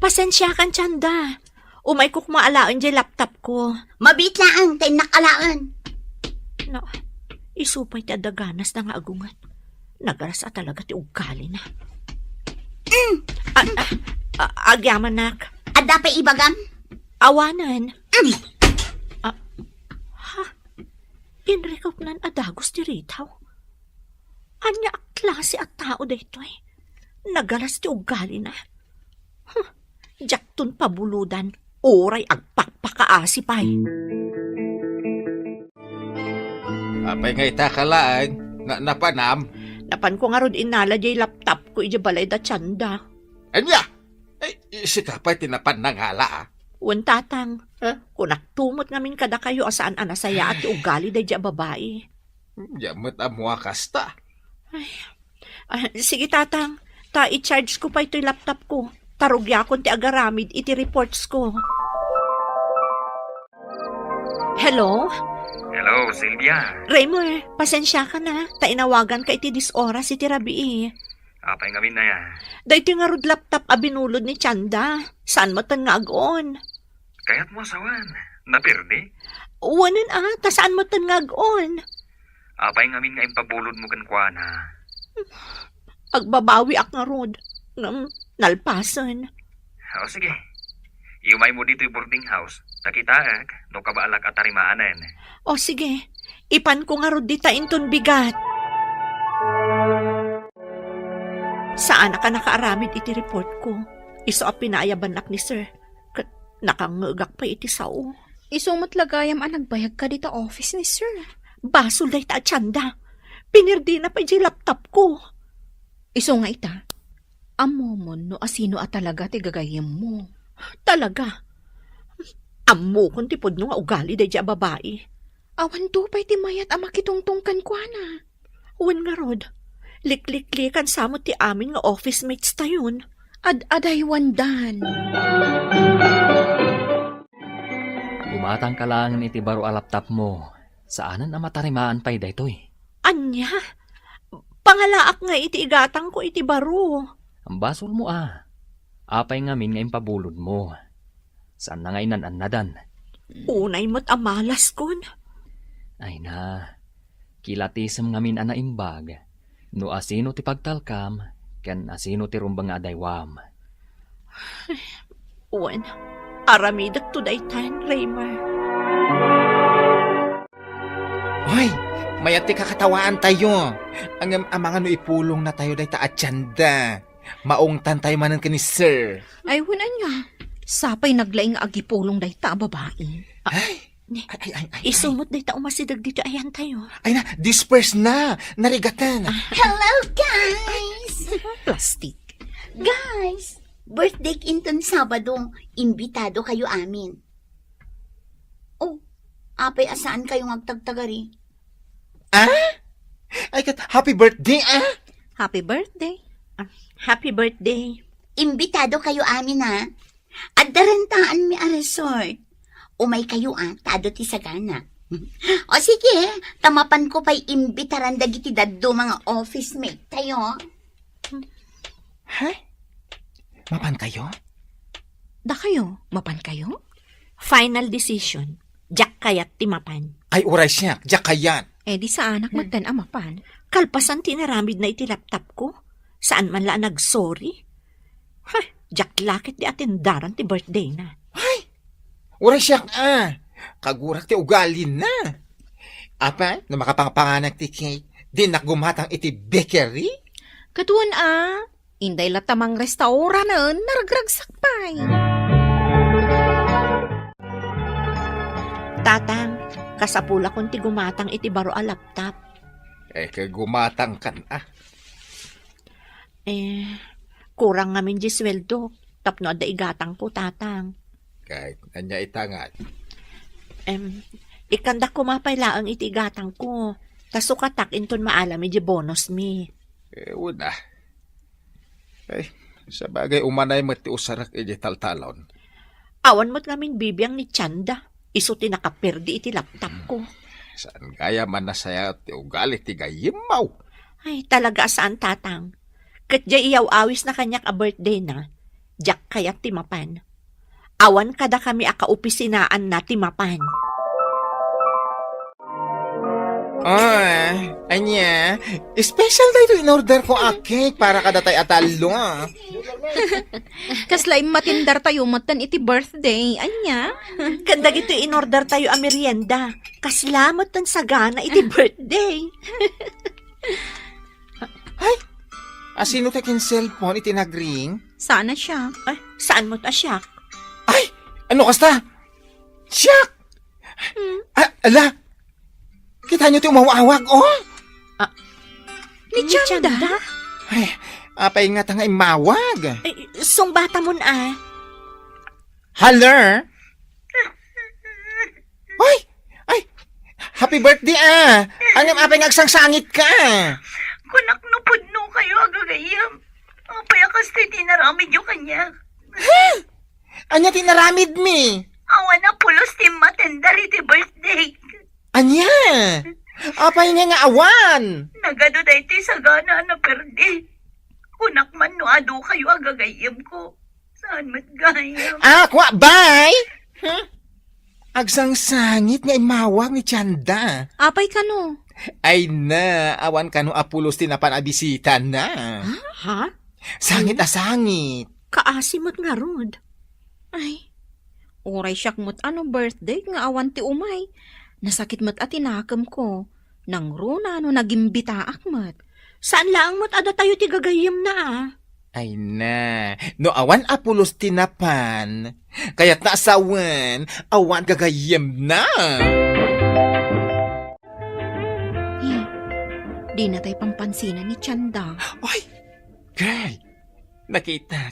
G: pasensya kan, Chanda. Umay ko kumaalaan di laptop ko.
C: Mabitlaan, tayo nakalaan.
G: No, isupay ti adaganas na nga agungan. Nagaras talaga ti ugali na. Agyaman nak.
C: Adda pa ibagam.
G: Awanan. Inrekop nan adagos ti ritaw. Anya klase at tao dito eh. Nagalas ti ugali na. Jaktun pabuludan. Oray agpakpakaasi pa'y.
I: Apay nga itakalaan, napanam.
G: Napan ko nga rod inala di laptop ko ija balay da Chanda.
I: Anya? Ay, sikapay tinapan ng hala.
G: Wan tatang, kunak tumot ngamin kada kayo asaan anasaya at ugali da di babae.
I: Yamot amwa kasta.
G: Sige tatang, i-charge ko pa ito'y laptop ko. Tarugya kon ti agaramid iti reports ko. Hello?
J: Hello, Sylvia.
G: Raymond, pasensya ka na. Tainawagan ka iti disoras iti rabi.
J: Apay ngamin na ya.
G: Dahito nga rod laptop abinulod ni Chanda. Saan mo tan nga agon?
J: Kaya't mo asawan. Napirdi.
G: Wanan ta saan mo tan nga agon?
J: Apay ngamin nga impabulod mo kan kuana.
G: Agbabawi ak nga rod. Nalpasan.
J: O sige. Iumay mo dito yung boarding house. Takitaag, no kabaalak at tarimaanan.
G: O sige, ipan ko nga rod dita inton bigat. Saan ka nakaaramid iti report ko? Iso a pinaayabanak ni sir. Nakangagak pa iti sao.
E: Isumot lagayam ang nagbayag ka dito office ni sir.
G: Basol day ta Chanda. Pinirdi na pa iti laptop ko.
E: Iso nga ita. Amomon no asino at talaga ti gagayam mo.
G: Talaga. Ammo kung tipod no nga ugali day dya babae.
E: Awan to pa'y ti mayat ang makitungtungkan kwa na.
G: Uwan nga rod. Likliklikan samot ti amin nga office mates tayon.
E: Aday wandan.
B: Umatang ka lang iti baro a laptop mo. Saanan na matarimaan pa'y daytoy?
G: Anya? Pangalaak nga iti igatang ko iti baro.
B: Ang basol mo Apay ngamin nga impabulod mo. Saan na nga inananadan?
G: Unay mo't amalas kon.
B: Ay na, kilatisem ngamin anaimbag. No asino ti pagtalkam, ken asino ti rumbang nga adaywam.
G: Uwan, aramidak to daytan, Raymer.
I: Hoy, mayat ti kakatawaan tayo. Ang mga no ipulong na tayo day ta atyanda. Maungtan tayo manan ka ni sir.
E: Ay hunan nga. Sapay naglaing agipulong day ta babae.
I: Ay.
G: Isumot day ta umasidag dito ayan tayo.
I: Ay na, disperse na. Narigatan.
C: Hello, guys!
E: Plastic.
C: Guys, birthday kinton Sabado. Imbitado kayo amin. Oh, apay asaan kayong agtagtagari?
I: Ay, happy birthday,
E: Happy birthday.
G: Happy birthday.
C: Imbitado kayo amin, ha? At darantaan mi a resort. Umay kayo, tado ti sagana. O sige, tamapan ko pa'y imbitaran dagiti daddo mga office mate tayo.
I: Ha? Mapan kayo?
A: Da kayo, mapan kayo?
G: Final decision. Jack kayat ti mapan.
I: Ay, uray siya, diyak kayan.
A: Di sa anak magdan amapan.
G: Kalpasan tinaramid na iti laptop ko. Saan man la nag-sorry? Jack lakit di atendaran ti birthday na.
I: Uray siya, kagurak ti ugalin na. Apa, na makapangpanganak ti cake, di nakgumatang iti bakery?
A: Katuan inday latamang restauran naragragsak pa'y.
G: Tatang, kasapula kong ti gumatang iti baro a laptop.
I: Kagumatang kan,
G: Kurang ngamin di sweldo. Tapno ada igatang ko, tatang.
I: Kahit anya itangat.
G: Ikanda ko mapailaang iti igatang ko. Tasukatak inton maalam iti bonus mi.
I: Una. Sa bagay umanay mo ti usarak iti taltalon.
G: Awan mo't ngamin bibiyang ni Chanda. Iso ti nakaperdi iti laptop ko.
I: Saan kaya man na saya ti ugali ti gayimaw?
G: Ay, talaga saan, tatang? Kat di iyaw awis na kanyak a birthday na, Jack kayat timapan. Awan kada kami akaupisinaan na timapan.
I: Anya, special tayo in order ko a cake para kada tayo atalo.
A: Kaslay matindar tayo matan iti birthday. Anya?
G: Kanda gito in-order tayo a merienda. Kaslamat tan sagana iti birthday.
I: Sino tayo kin cellphone iti nagring?
A: Sana siya.
G: Ay, saan mo ta siya?
I: Ay, ano kasta? Siyak! Ala! Kita nyo ti umawawag,
A: Ni Chanda?
I: Ay, apay nga tanga imawag.
G: Ay, song bata mo na.
I: Haller? Ay, happy birthday Anong apay ngagsangsangit ka?
C: Kunak no pudno kayo agagayam. Apay akas tayo tinaramid yung kanya.
I: Anya tinaramid mi?
C: Awan na pulos ti matendar iti birthday.
I: Anya? Apay nga awan?
C: Nagado da iti sagana na perdi. Kunak man no ado kayo agagayam ko. Saan matgayam?
I: Kwa, bye! Agsangsangit nga imawag ni Chanda.
A: Apay ka no?
I: Ay na, awan ka no apulos tinapan abisita na.
G: Ha?
I: Sangit sangit.
G: Kaasimot nga rod.
A: Ay, oray siyak mo't birthday nga awan ti umay. Nasakit mo't atinakam ko. Nang runa nagimbita akmat.
G: Saan lang mo't ada tayo ti gagayam na
I: Ay na, no awan apulos tinapan. Kaya't naasawan, awan gagayem na.
A: Di na tayo pampansinan ni Chanda.
I: Ay, girl, nakita.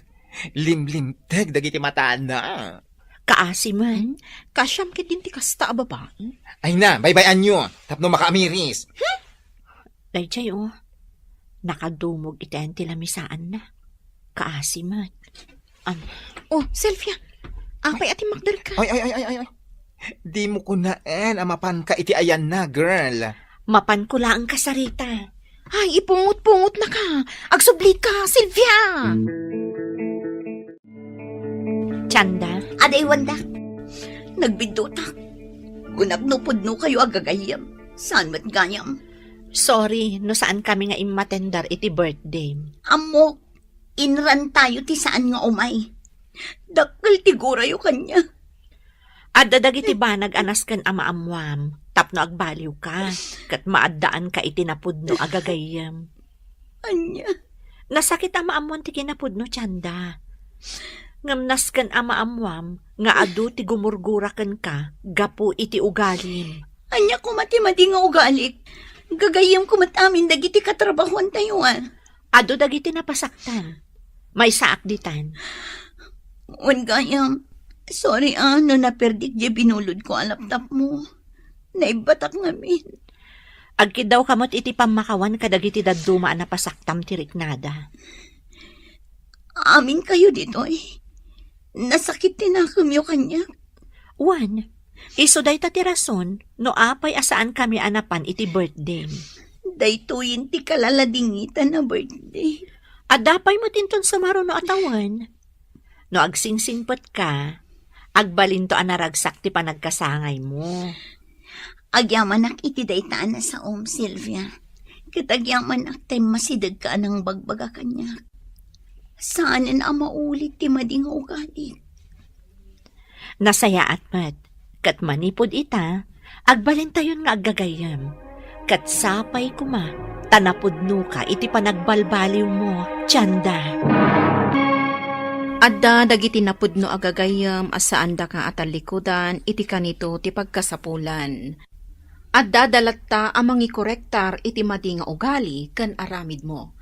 I: Limlimteg dagiti mata na.
G: Kaasiman.
A: Kasyam kit din ti kasta a babae.
I: Ay na, baybayan nyo. Tapno makaamiris.
G: Dayjay nakadumog iten ti lamisaan na. Kaasiman.
A: Sylvia. Apay ati magdal ka.
I: Ay. Di mo kunaan amapan ka iti ayan na, girl.
G: Mapan ko lang kasarita.
A: Ay, ipungot-pungot na ka. Agsubli ka, Sylvia.
G: Chanda.
C: Aday wanda. Nagbidutak. Kunak no pudno kayo agagayam. Saan matgayam?
G: Sorry, no saan kami nga imatendar iti birthday.
C: Amo, inran tayo ti saan nga umay. Dakkel tigura yung kanya.
G: Adda dagiti banag anas ken amaamwam. Tapno agbaliw ka. Kat maaddaan ka iti napudno agagayam.
C: Anya?
G: Nasakit ang maamwan ti kinapudno, Chanda. Ngamnas ken amaamwam nga adu ti gumurguraken ka gapu iti ugalim.
C: Anya ko mati-mati nga ugalik. Gagayam ko matamin dagiti katrabahuan tayo
G: Adu dagiti napasaktan. May saak ditan.
C: Wan gayam. Sorry no naperdik di binulod ko ang laptop mo. Naibatak ngamin.
G: Agkid daw kamot iti pamakawan kadagiti daduma na pasaktam ti riknada.
C: Amin kayo dito Nasakit tinakam yung kanya.
G: Wan, iso day ta ti rason no apay asaan kami anapan iti birthday.
C: Daytoyin ti kalaladingitan na birthday.
G: Adapay mo tinton sa maro no atawan. No agsingsingpot ka, agbalin to anaragsak ti panagkasangay mo.
C: Agyamanak iti daytaan na sa Sylvia. Kitagyamanak tay masidag ka ng bagbaga kanya. Saan na maulit ti mading ugali.
G: Nasaya at mat, kat manipod ita, agbalin tayon nga aggagayam. Kat sapay kuma, tanapudno ka iti panagbalbaliw mo, tiyanda.
A: Adda dagiti napudno agagayam asaan da ka atalikudan iti kanito ti pagkasapulan. Adda dalatta amang ikorektar iti madi nga ugali ken aramid mo.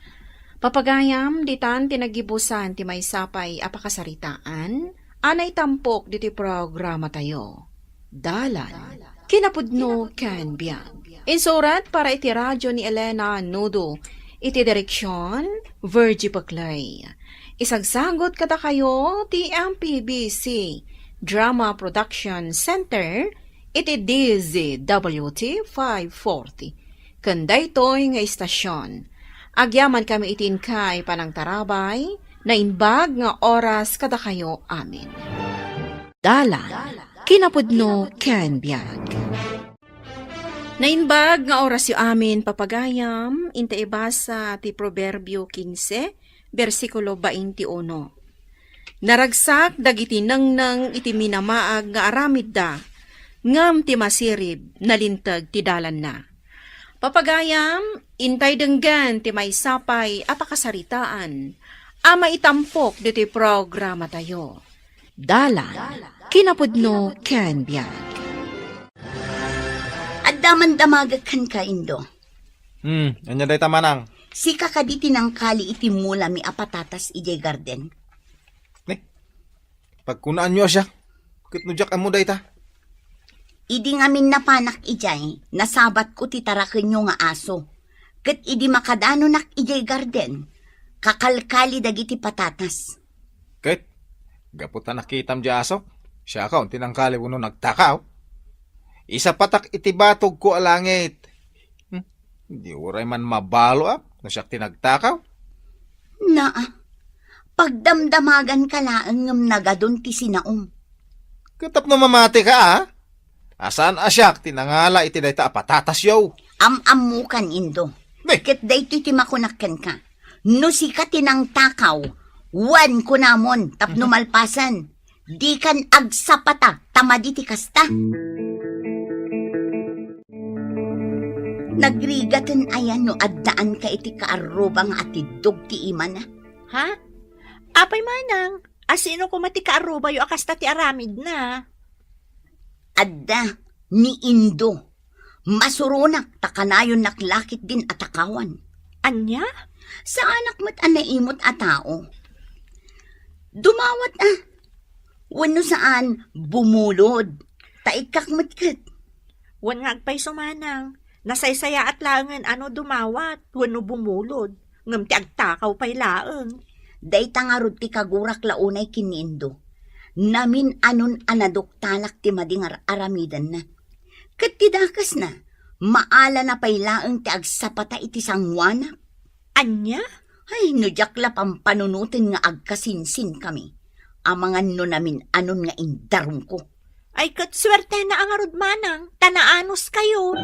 A: Papagayam ditan tinagibusan ti maysapay apakasaritaan anay tampok diti programa tayo. Dalan kinapudno ken biag. Insurat para iti radyo ni Elena Nudo iti direksyon Virgie Paclay. Isagsagot kada kayo ti MPBC Drama Production Center iti DZWT 540. Kanday to'y nga istasyon. Agyaman kami itin kay panang tarabay na inbag nga oras kada kayo amin. Dalan, kinapudno ken biag. Nainbag nga oras yu amin papagayam, inta ibasa ti Proverbio 15, versikulo 21. Naragsak dagiti nangnang iti minamaag nga aramid da, ngam ti masirib nalintag ti dalan na. Papagayam, intay denggan ti maysapay apakasaritaan, ama itampok diti programa tayo. Dalan, kinapudno ken biag.
C: At daman damagakan ka, Indo.
D: Anya day tamanang.
C: Si kakaditi ng kali iti mula mi apatatas ijay garden.
D: Pagkunaan nyo siya. Bakit no jak amo day ta?
C: Idi ngamin napanak ijay, nasabat ko ti taraken nyo nga aso. Kat idi makadano nak ijay garden, kakalkali dagiti patatas.
D: Kit, gaputan nakitam di aso. Siya ka, unti ng kali uno nagtakaw. Isa patak itibatog ko alangit. Di uray man mabalo no siya tinagtakaw.
C: Naa, pagdamdamagan ka laang ngam nagadon ti sinaom.
D: Katap na mamati ka Asan asyak tinangala iti dayta patatas yaw.
C: Am-amukan, Indo. Ket dayto ti makunakken ka. No si ka tinang takaw, wan ko namon tapno malpasan. Di kan agsapata tamadi ti kasta. Nagrigatan ayan no addaan ka iti kaarubang atidog ti iman.
G: Ha? Apay manang, asino ko mati kaaruba yu akasta ti aramid na.
C: Adda ni Indo. Masurunak takanayon naklakit din atakawan.
G: Anya?
C: Sa anak mat anaimot a tao. Dumawat Wano saan bumulod. Taikak matkat.
G: Wan nga agpay sumanang. Nasaysaya at langan ano dumawat. Wano bumulod. Ngam ti agtakaw pay laeng.
C: Day tangarod ti kagurak launay kinindo. Namin anon anadoktalak ti madingar aramidan na. Kat tidakas na. Maala na pay laeng ti agsapata iti sangwanak.
G: Anya?
C: Ay, nudyak la pampanunutin nga agkasinsin kami. Amangan no namin anon nga indarong ko.
G: Ay kat swerte na ang arod manang. Tanaanos kayo.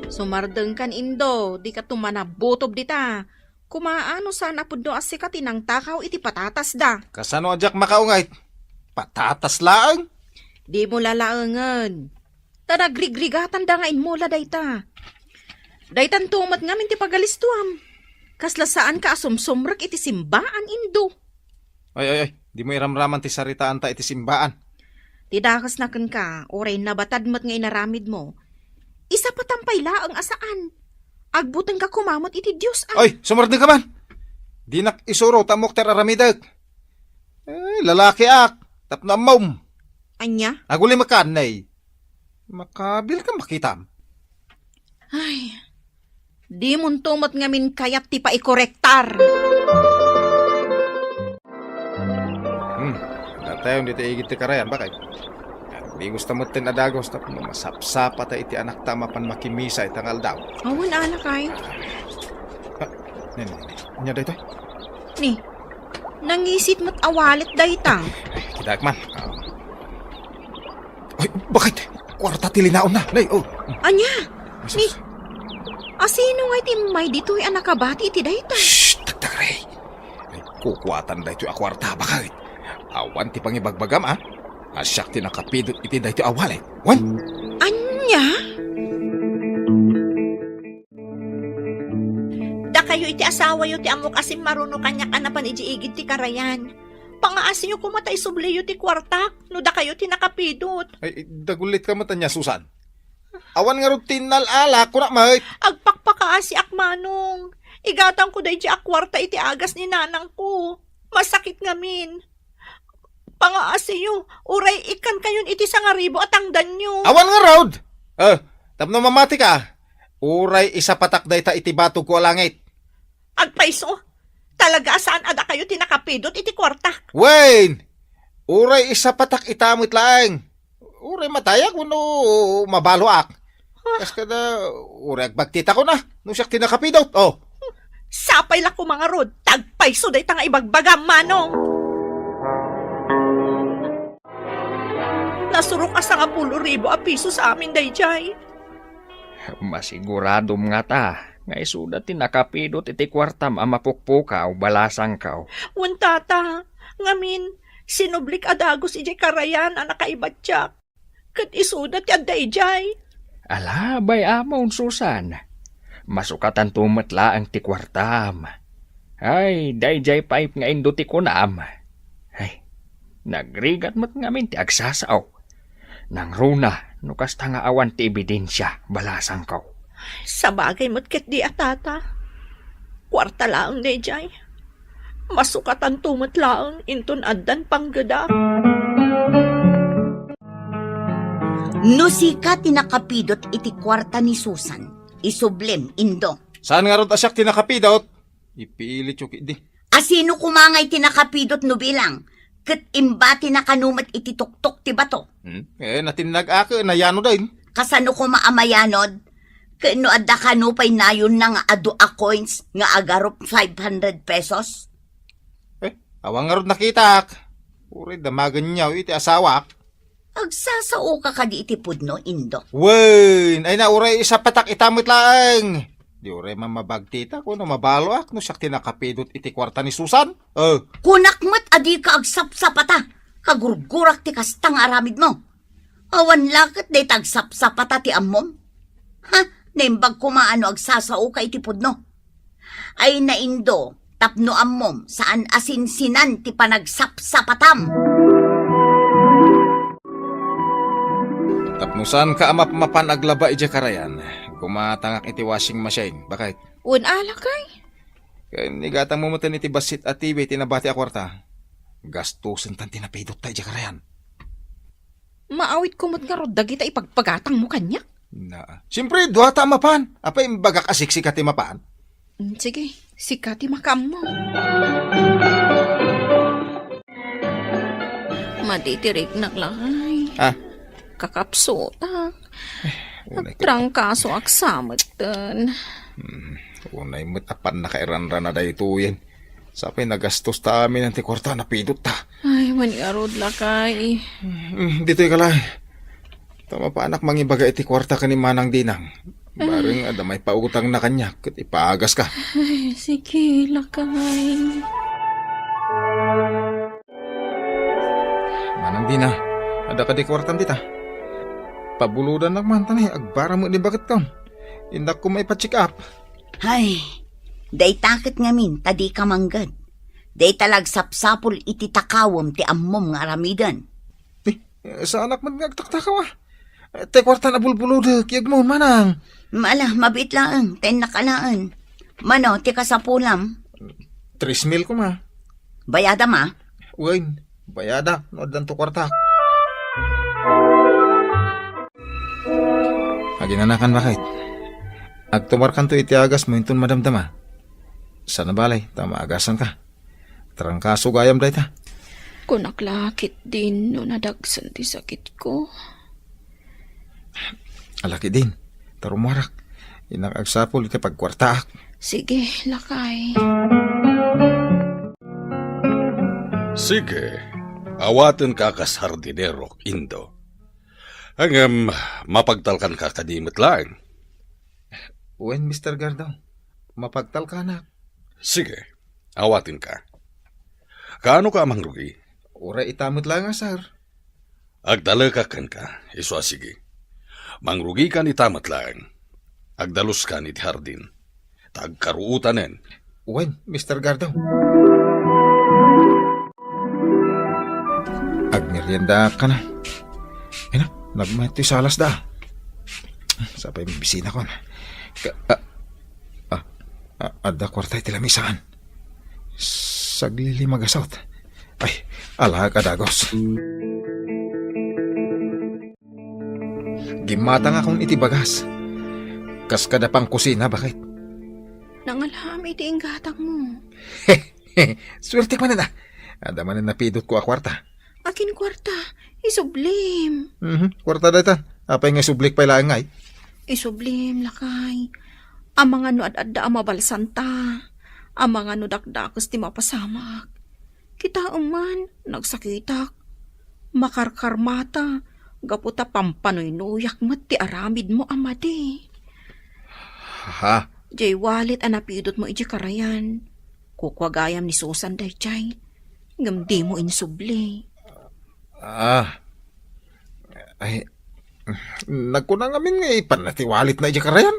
A: Sumardeng kan Indo, di ka tumanabotob dita. Kumaano sana pudno asi ka tinang takaw iti patatas da.
D: Kasano ajak makaungay? Patatas laang?
A: Di mo lalaangan. Tanagrigligatan da nga inmula dayta. Daytan tumat ngamin ti pagalistuam. Kasla saan ka asumsumrak iti simbaan, Indo.
D: Ay, di mo iramraman ti saritaan ta iti simbaan.
A: Tidakas na kan ka, oray nabatad mo't nga inaramid mo. Isa patampay laang asaan. Agbutang ka kumamot iti Diyos.
D: Ay, sumardeng ka man. Di nak isuro tamok ter aramidag. Lalaki ak, tapno amom.
A: Anya?
D: Aguli makanay. Makabil ka makitam.
A: Ay, di mon tumot ngamin kayat ti paikorektar.
D: Datayon dito igit ti karayan, bakit? Di gusto mo tinadagos tapno masapsapa ta iti anak tama pan makimisa itangal daw.
A: Awan alakay.
D: Nya daytoy.
A: Ni, nangisit mo't awalit daytang.
D: Kidak man. Ay, bakit? Kwarta tilinaon na. Lay, oh.
A: Anya,
D: Ay,
A: ni,
D: sus.
A: asino nga iti may dito'y anakabati iti daytang.
D: Shh, tagtagray. Ay, kukwatan daytoy a kwarta. Bakit? Awan ti pangibagbagam, ah. Asyak ti nakapidot iti daytoy awalit. Wan?
A: Anya?
G: Da kayo iti asawa yo ti amo kasi maruno kanya ka na panijiigid ti karayan. Pangaasi nyo kumatay subleyo ti kwartak, no da kayo ti nakapidot.
D: Ay, dagulit ka mata niya, Susan. Awan nga rutin nalala, kunak mahit.
G: Agpakpakaasi akmanong. Igatang ko day di akwarta iti agas ni nanang ko. Masakit ngamin. Pangaasi nyo, uray ikan kayon iti sangaribo at tangdan nyo.
D: Awan nga, Rod! Tapno mamati ka. Uray isa patak dayta iti batog ko langit.
G: Agpaiso, talaga saan ada kayo tinakapidot iti kwartak?
D: Wayne! Uray isa patak itamit laeng. Uray matayak no mabaloak. Kas kada uray agbagtita ko na. Nung siya tinakapidot. Oh.
G: Sapay lang ko mga rod, tagpaiso day tanga ibagbagam manong. Nasurok ka sa 10,000 a piso sa amin day jay.
B: Masigurado nga ta, nga isuda ti nakapidot iti kwartam a mapukpukaw balasang kaw.
G: Wantata, ngamin, sinublik adagos ijay karayan a nakaibatyak. Kat isuda ti aday jay.
B: Ala, bay amon Susan. Masukatan tumatla ang ti kwartam. Ay, dayjay pipe nga indo ti kunam. Ay, nagrigat mat ngamin ti agsasaw. Nang runa, nukas nga awan ti ebidensya, balasang kaw.
G: Sa bagay mo't ket di atata. Kwarta laang day jay. Masukatan tumat laang inton addan panggada.
C: No sika tinakapidot iti kwarta ni Susan. Isublem, Indo.
D: Saan nga rod asyak tinakapidot? Ipilit yung di.
C: Asino kumangay tinakapidot no bilang? Kat imbati na kanumat iti tuktok ti bato.
D: Natinag ako, nayano din.
C: Kasano ko maamayanod? Kano adda kanupay nayon na nga adu a coins nga agarop 500 pesos?
D: Awang nga rod nakitak. Uray, damagan niya, iti asawak.
C: Agsasao ka di iti pudno, Indo.
D: Wayne! Ay na, uray, isa patak itamit laeng. Di uray mamabagtita ko no mabaloak no siya tinakapidot iti kwarta ni Susan.
C: Kunakmat adi ka agsapsapata. Kagurgurak ti kastang aramid mo. Awan lakit day tagsapsapata ti ammom. Ha? Naimbag kumaano agsasao ka iti pudno. Ay na Indo, tapno ammom saan asinsinan ti panagsapsapatam.
D: Tapnusan ka mapan aglaba iti karayan. Kumatangak iti washing machine. Bakit?
A: Unala kay.
D: Kaya nigatang mo matan iti basit at TV tinabati a kwarta. Gastusin tan tinapidot tayo iti karayan.
A: Maawit kumot nga rod dagita ipagpagatang mo kanya.
D: Siyempre, duwata mapan. Apay bagak asiksik ati mapan.
A: Sige, sikati makam mo. Maditirig na lang. Kakapsota. Trangkaso aksamat tan.
D: Unay matapan na kairanran na dahi ito yan. Sapay nagastos ta amin ang tikwarta na pidot ta.
A: Ay, maniarod lakay.
D: Dito'y kalay. Tama pa anak mangibaga iti kwarta ka ni Manang Dinang. Baring adamay pautang na kanya. Kat ipaagas ka.
A: Ay, sige lakay.
D: Manang Dinang, ada ka di kwartam dita. Pabuludan lang man tanay, agbara mo ni bakit ka. Indak ko may pa-check up.
C: Ay, day takit ngamin, tadi ka manggad. Day talag sapsapul iti takawam ti ammom nga aramidan.
D: Sa anak man ngagtaktakaw ah. Te kwarta na bulbuludak, yag mo manang.
C: Maala, mabit lang, ten nakalaan. Mano, ti kasapulam.
D: 3,000 ko ma.
C: Bayada ma?
D: Uwain, bayada, nodan to kwarta. Aginanakan bakit? Agtumarkan to itiagas mo intun madamdama. Sana balay, tama agasan ka. Trangkaso gayam day ta.
A: Kunaklakit din no nadagsan ti sakit ko.
D: Alaki din, tarumarak. Inakagsapol iti pagkwartaak.
E: Sige, lakay.
K: Sige, awaten ka kas hardinero, Indo. Hanggang mapagtalkan ka kadimit lang.
D: Uwen, Mr. Gardaw. Mapagtal ka na.
K: Sige, awatin ka. Kaano ka mangrugi?
D: Ura itamot lang nga, sir.
K: Agdala ka iso sige. Mangrugi ka ni tamat lang. Agdalus ka ni hardin. Tagkaruutanen.
D: Uwen, Mr. Gardaw. Agmerienda ka na. Ano, nagmati salas da. Sapay may bisina ko na. Adda kwartay tilamisaan. Saglili magasot. Ay, ala kadagos. Gimatang akong itibagas. Kas kada pang kusina, bakit?
E: Nangalham iti inggatang mo.
D: Swerte ko na. Ada man na napidot ko a kwarta.
E: Akin kwarta, isublim.
D: Kwarta daytan. Apay nga sublik pa ilang ngay.
E: Isublim, lakay. Ang mga no ad-adda ang mabalsanta. Ang mga no dakdakos ti mapasamak. Kita man, nagsakitak. Makarkarmata. Gaputa pampanoy-nuyak mo ti aramid mo, amadi.
D: Ha?
E: Jay walit anapidot mo iji karayan. Kukwagayam ni Susan day jay. Ngamdi mo insubli.
D: Ay, nagkunang amin nga ipanatiwalit na iji karayan.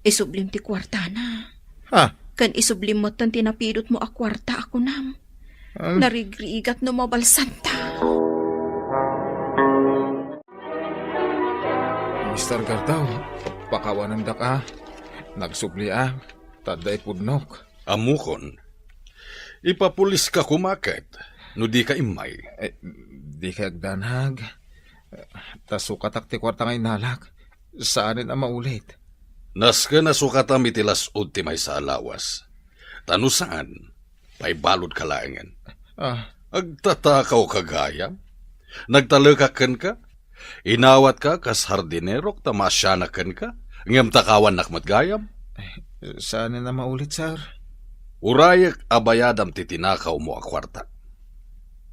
E: Isublim ti kwarta na.
D: Ha?
E: Kan isublim mo tan tinapidot mo a kwarta ako nam. Narigrigat no mabalsanta.
D: Mr. Gardaw, pakawanan da ka. Nagsubli taday pudnok.
K: Amukon, ipapulis ka kumaket, no di ka imay.
D: Di ka agdanhag. Tasukatak ti kwarta ngay nalak. Saanin ang maulit?
K: Nas ka nasukata mitilas ti may sa alawas. Tano saan? Pay balod ka laangan. Agtatakaw kagaya? Nagtalakakan ka? Inawat ka kas hardinero tamasyanakan ka? Ngam takawan nakmat gayam?
D: Saan na maulit, sir?
K: Urayak abayadam titinakaw mo a kwarta.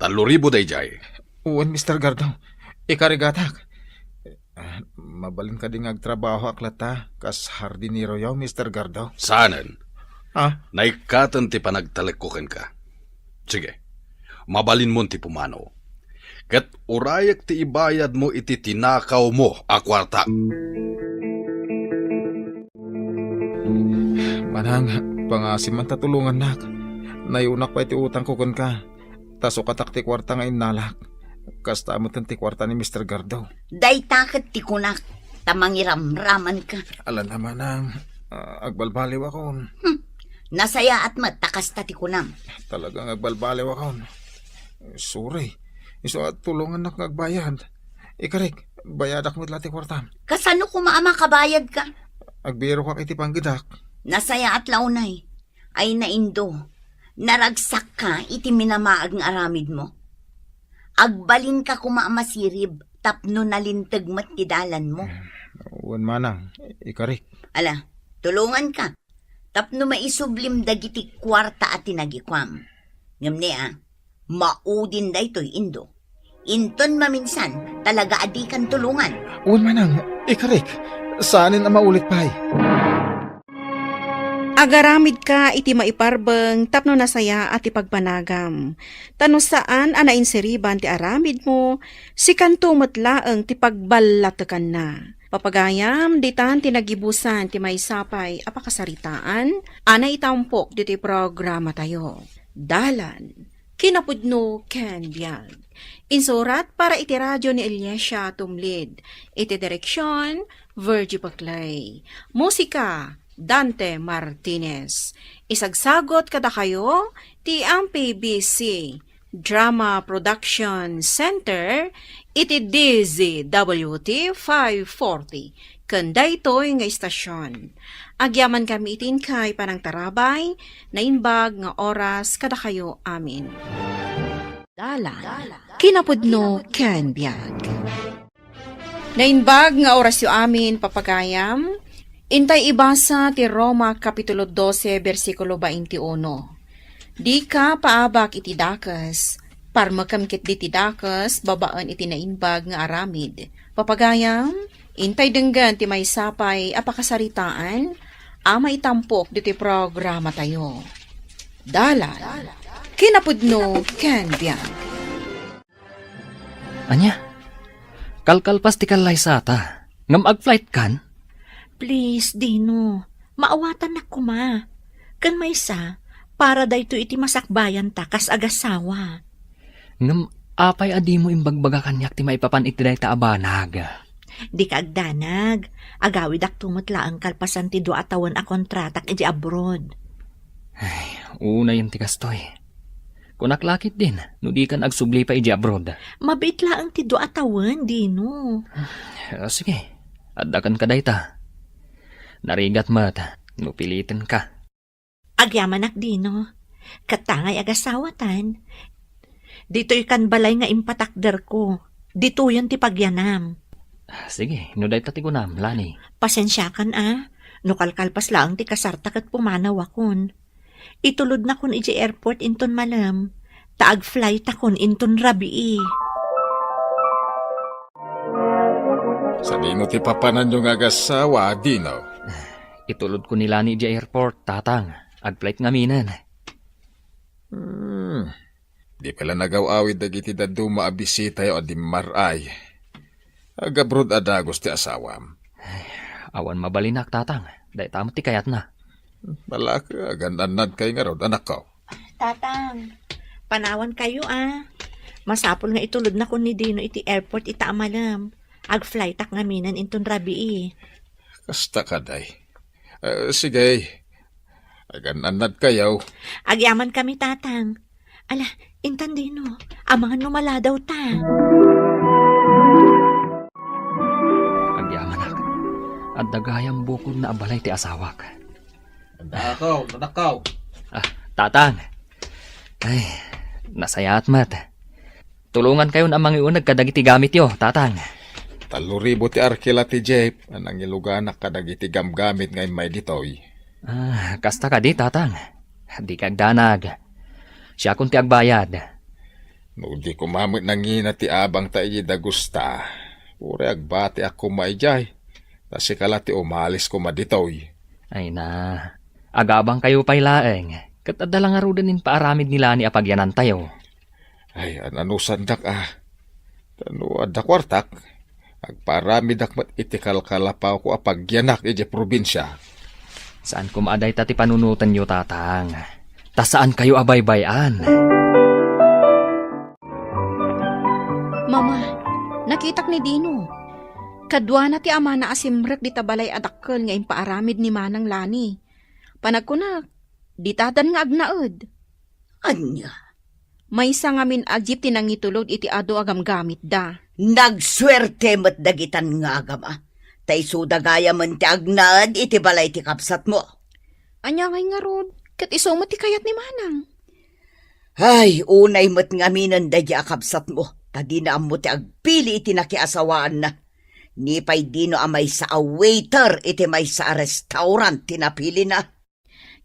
K: 3,000 day jay.
D: Uwan, Mr. Gardaw. Ikarigatak. Mabalin ka ding agtrabaho aklata kas hardinero yaw, Mr. Gardaw.
K: Saanan? Naikatan ti panagtalikukan ka. Sige, mabalin mo ti pumano. Kat urayak ti ibayad mo iti tinakaw mo a kwarta.
D: Manang, pangasim man tatulungan nak. Nayunak pa iti utang ko kun ka. Taso katak ti kwarta ngayon nalak. Kasta mo ti kwarta ni Mr. Gardaw.
C: Day takot ti kunak. Tamangiramraman ka.
D: Alam naman ang agbalbaliw ako.
C: Nasaya at matakas ta ti kunam.
D: Talagang agbalbaliw ako. Sorry. Iso at tulungan nak ngagbayad. Ikarik, bayadak mo ti kwarta.
C: Kasano kumaama kabayad ka?
D: Agbiro ka iti panggidak.
C: Nasaya at launay. Ay naindo. Naragsak ka iti minamaag ng aramid mo. Agbalin ka kumaamasirib. Tapno nalintag mat ti dalan mo.
D: Uwan manang, ikarik.
C: Ala, tulungan ka. Tapno maisublim dagiti kwarta at tinagikwam. Ngamne maudin da ito'y indo. Inton maminsan, talaga adikan tulungan.
D: Uwan manang, ikarik. Saanin ang maulit pa'y?
A: Agaramid ka iti maiparbeng tapno nasaya at ipagpanagam. Tano saan anainseriban ti aramid mo, si kanto matlaeng ti pagbalatakan na. Papagayam, ditan tinagibusan ti may sapay apakasaritaan, ana itampok diti programa tayo. Dalan, kinapudno ken biyag. Insurat para iti radyo ni Eliesha Tumlid. Iti direksyon, Virgie Paclay. Musika, Dante Martinez. Isagsagot kada kayo, ti ang PBC Drama Production Center, iti DZWT 540. Kanda ito'y nga istasyon. Agyaman kami itin kay panang tarabay, na inbag nga oras kada kayo amin. Dalan, kinapudno ken biyag. Na inbag nga oras yo amin papagayam, Intay ibasa ti Roma Kapitulo 12, versikulo 21. Di ka paabak iti dakas, parmakamkit di ti dakas, babaan iti nainbag nga aramid. Papagayam, intay denggan ti may sapay apakasaritaan, ama itampok di ti programa tayo. Dalan, kinapudno ken biyang.
B: Anya? Kalkalpas ti kalay sata. Ngam ag-flight kan?
G: Please, Dino. Maawatan na kuma. Kan may sa, para dayto iti masakbayan ta kas agasawa.
B: Ngam apay adi mo imbagbaga kanyak ti maipapan iti day ta abanag.
G: Di ka agdanag. Agawid ak tumutla ang kalpasan ti 2 taon a kontratak iti abroad.
B: Una yung ti kastoy. Kunaklakit din, no di kan agsubli pa iti abroad.
G: Mabait lang ti 2 taon, Dino.
B: Sige, addakan ka day ta. Narigat mat, no pilitin ka.
G: Agyaman ak, Dino. Katangay agasawatan. Dito'y kan balay nga impatakder ko. Dito yan ti pagyanam.
B: Sige, no day tatigunam, Lani.
G: Pasensyakan no kalkalpas lang ti kasartak at pumanaw akon. Itulod na kun iti airport inton malam. Taag flight akon inton rabii.
H: Sa dino ti papanan yung agasawa, Dino.
B: Itulod ko nila ni iti airport, tatang. Ag-flight nga minan.
H: Di pala nagaw-awid dagiti dadu maabisita yo adi maray. Agabrod adagos ti asawam.
B: Awan mabalinak, tatang. Day tamo ti kayat na.
H: Balaka, agandanad kay nga rod, anak ko.
G: Tatang, panawan kayo Masapol nga itulod na kun ni Dino iti airport ita amalam. Ag-flight ak nga minan inton rabii.
H: Kasta ka day. Sige, agandanad kayo.
G: Agyaman kami, tatang. Ala, intan Dino, amangan numala daw ta.
B: Agyaman ak. At dagayang bukod na abalay ti asawak.
D: Nanakaw.
B: Tatang. Ay, nasayat mat. Tulungan kayo na mangiunag kadagiti gamit yo, tatang.
H: 3,000 ti arkila ti Jeep, anang iluganak kadagiti gamgamit ngay may ditoy.
B: Kasta ka di, tatang. Di kagdanag. Siya kun ti agbayad.
H: No di kumamit nangina ti abang ta iyi dagusta. Ure agbati ako maijay. Tasi kala ti umalis ko maditoy.
B: Ay na, agabang kayo pa'y laeng. Katadala nga rudanin paaramid nila ni apagyanan tayo.
H: Ay, ano sandak Tano adda kwartak. Agparamid akmat itikal kalapaw ko apagyanak ije probinsya.
B: Saan kumaaday tati panunutan nyo, tatang? Ta saan kayo abaybayan?
E: Mama, nakitak ni Dino. Kadwa na ti ama na asimrek di tabalay adakkel nga impaaramid ni Manang Lani. Panagkunak, di tadan nga agnaed.
C: Anya,
E: May isa nga min agyip tinangitulod iti ado agamgamit da.
C: nagswerte mat dagitan nga agama. Tay sudagaya man ti agnaad iti balay ti kapsat mo.
E: Anya ngay nga rod, kat iso mo ti kayat ni Manang.
C: Ay, unay mat nga minan da di akapsat mo. Tadi na mo ti agpili iti nakiasawaan na. Ni pay dino amay sa a waiter iti may sa restaurant tinapili na.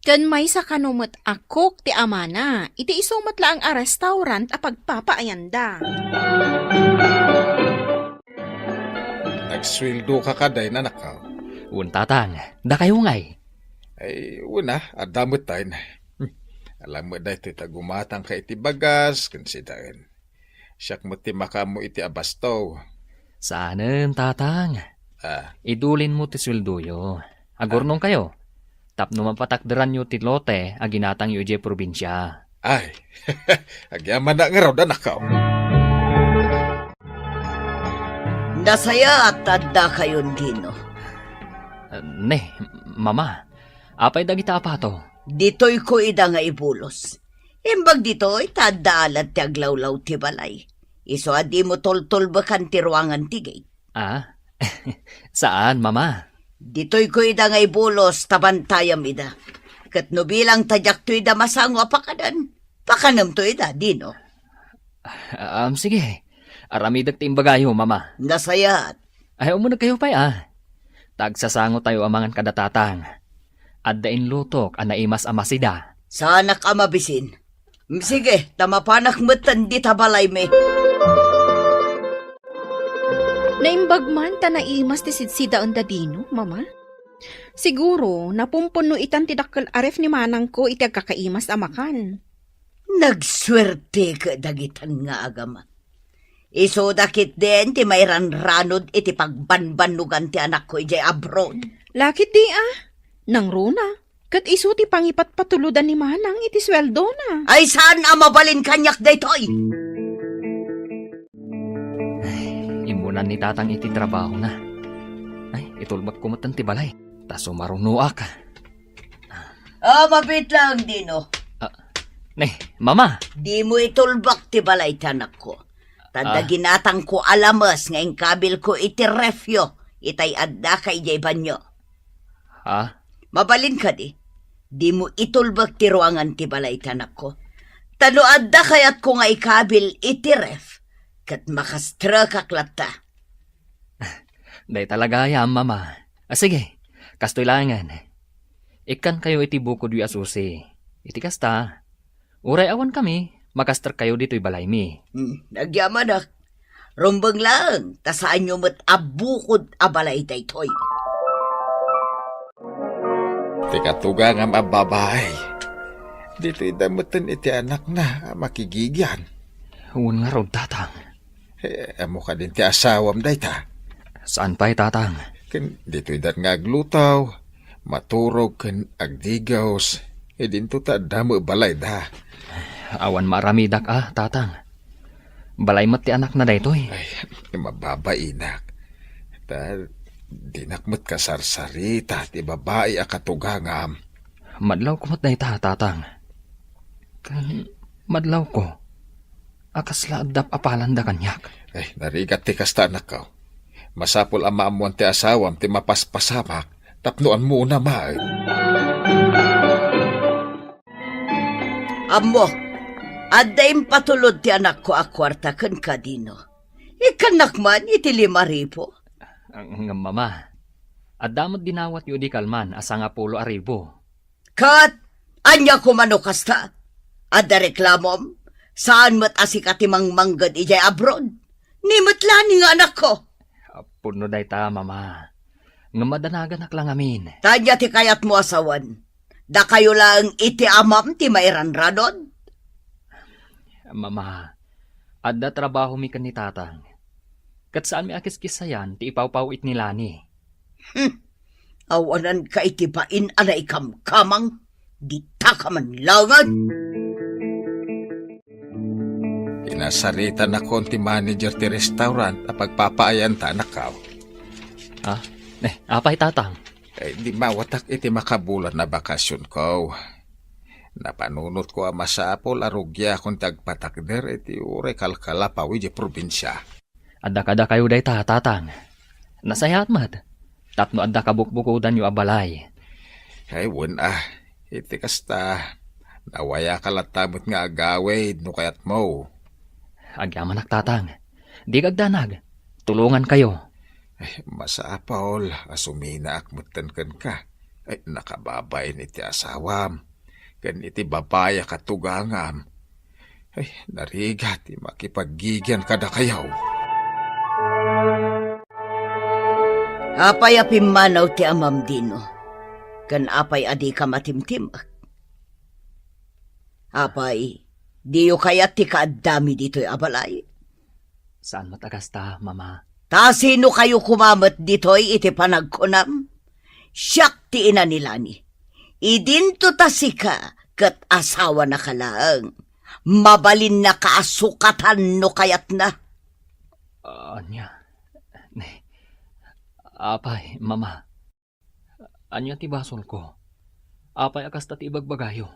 E: Kan may sa kanumot akok ti amana, iti isumat lang a restaurant a pagpapaayanda.
H: Nagswildo ka kaday na nakaw.
B: Tatang, da kayo ngay.
H: Ay, una, adamot tayo na. Alam mo dahil iti tagumatang ka iti bagas, konsidain. Siyak mo ti makamo iti abastaw.
B: Saanen, tatang? Idulin mo ti sweldoyo. Agurnong kayo. Tapno mapatakderan nyo ti lote, aginatang yu je probinsya.
H: Ay, agyaman na nga raw na nakaw.
C: Nasaya at tanda kayon dino.
B: Mama, apay dagita apato.
C: Dito'y ko ida nga ibulos. Imbag dito'y tadaalat ti aglawlaw ti balay. Iso adi mo toltol bakan ti ruangan ti gate.
B: Saan, mama?
C: Dito'y ko ida nga ibulos tabantayam ida. Kat no bilang tadyak to ida masango apakadan. Pakanam to ida, dino.
B: Sige. Aramidag ti imbagayo, mama.
C: Nasayat.
B: Ay, umunag kayo pa, Tagsasango tayo amangan kadatatang. At dain lutok ang naimas amasida.
C: Sana ka mabisin. Sige, tamapanak matan di tabalay me.
E: Naimbag man ta naimas ti sidsida ang dadino, mama. Siguro, napumpuno itan ti dakkel aref ni manang ko iti agkakaimas amakan.
C: Nagswerte ka dagitan nga agama. Iso dakit din ti may ranranod iti pagbanbanugan ti anak ko ijay abroad.
E: Lakit di nang runa. Kat iso ti pangipat patuludan ni manang iti sweldo na.
C: Ay saan mabalin kanyak daytoy?
B: Imunan ni tatang iti trabaho na. Ay, itulbak kumatan ti balay. Taso marunua ka.
C: Mabit lang, Dino.
B: Mama.
C: Di mo itulbak ti balay tanak ko. Tanda ginatang ko alamas ngayong kabil ko iti refyo. Itay adda kay jay banyo.
B: Ha?
C: Mabalin ka di. Di mo itulbak ti ruangan ti balay tanak ko. Tano adda kayat ko nga ikabil iti ref. Kat makastra kaklata.
B: Day talaga yan, mama. Sige, kastoy langan. Ikan kayo iti bukod yu asusi. Iti kasta. Uray awan kami, makastra kayo dito'y balay mi.
C: Nagyaman ak. Rumbang lang, tasaan nyo mat abukod abalay daytoy.
D: Tika tuga nga mababay. Dito'y damutan iti anak na makigigyan.
B: Huwag nga raw, tatang.
D: Amo ka din ti asawam dayta.
B: Saan pa'y tatang?
D: Dito'y dat nga aglutaw, maturog kan agdigaws, dinto ta damo balay da.
B: Awan maramidak tatang. Balay mat ti anak na daytoy.
D: Ay, mababainak. Dinakmat ka sarsarita, ti babae akatugangam.
B: Madlaw ko mat dayta, tatang. Madlaw ko. Akasla adap apalan da kanyak.
D: Ay, narigat ti kasta anak ko. Masapol ang maamuan ti asawam ti mapaspasamak. Tapnuan mo na maay.
C: Amo, adayim patulod ti anak ko akwarta kan kadino. Ikanak man iti 5,000.
B: Ang mama, adamot dinawat yu di kalman asa nga 10,000.
C: Kat, anya ko manukasta. Adda reklamom, saan mat asikatimang manggad ijay abroad? Nimatlani nga anak ko.
B: Puno day ta, mama. Nga madanagan lang amin.
C: Tanya ti kayat mo asawan. Da kayo lang iti amam ti mairan radon?
B: Mama, adda trabaho mi kan ni tatang. Kat saan mi akiskisayan ti ipawpawit ni Lani.
C: Awanan ka iti bain anay kamkamang. Di ta ka man langan.
D: Inasarita na konti manager ti restaurant a pagpapaayan ta nakaw.
B: Apay tatang?
D: Di mawatak iti makabulan na bakasyon ko. Napanunot ko ang masapol arugya kung tagpatakder iti ure kalkalapaw iti probinsya.
B: Adda kada kayo day tatang. Nasayat mat. Tapno adda kabukbukudan yu abalay.
D: Ay wun iti kasta. Nawaya kalatamot nga agawid no kayat mo.
B: Agyaman tatang. Di kagdanag. Tulungan kayo.
D: Ay, masapol, asumina akmutan kan ka. Ay, nakababay iti asawam. Kan iti babaya katugangam. Ay, narigat, makipagigyan kada kayaw.
C: Apay apimanaw ti amam dino. Kan apay adi ka matimtimak. Apay, diyo kaya ti kaadami dito'y abalay.
B: Saan matagas ta, mama?
C: Ta sino kayo kumamat dito'y iti panagkunam? Siyak ti ina nila ni. Idinto ta sika kat asawa na kalaang. Mabalin na kaasukatan no kayat na.
B: Anya? Apay, mama. Anya ti basol ko. Apay akas ta ti ibagbagayo.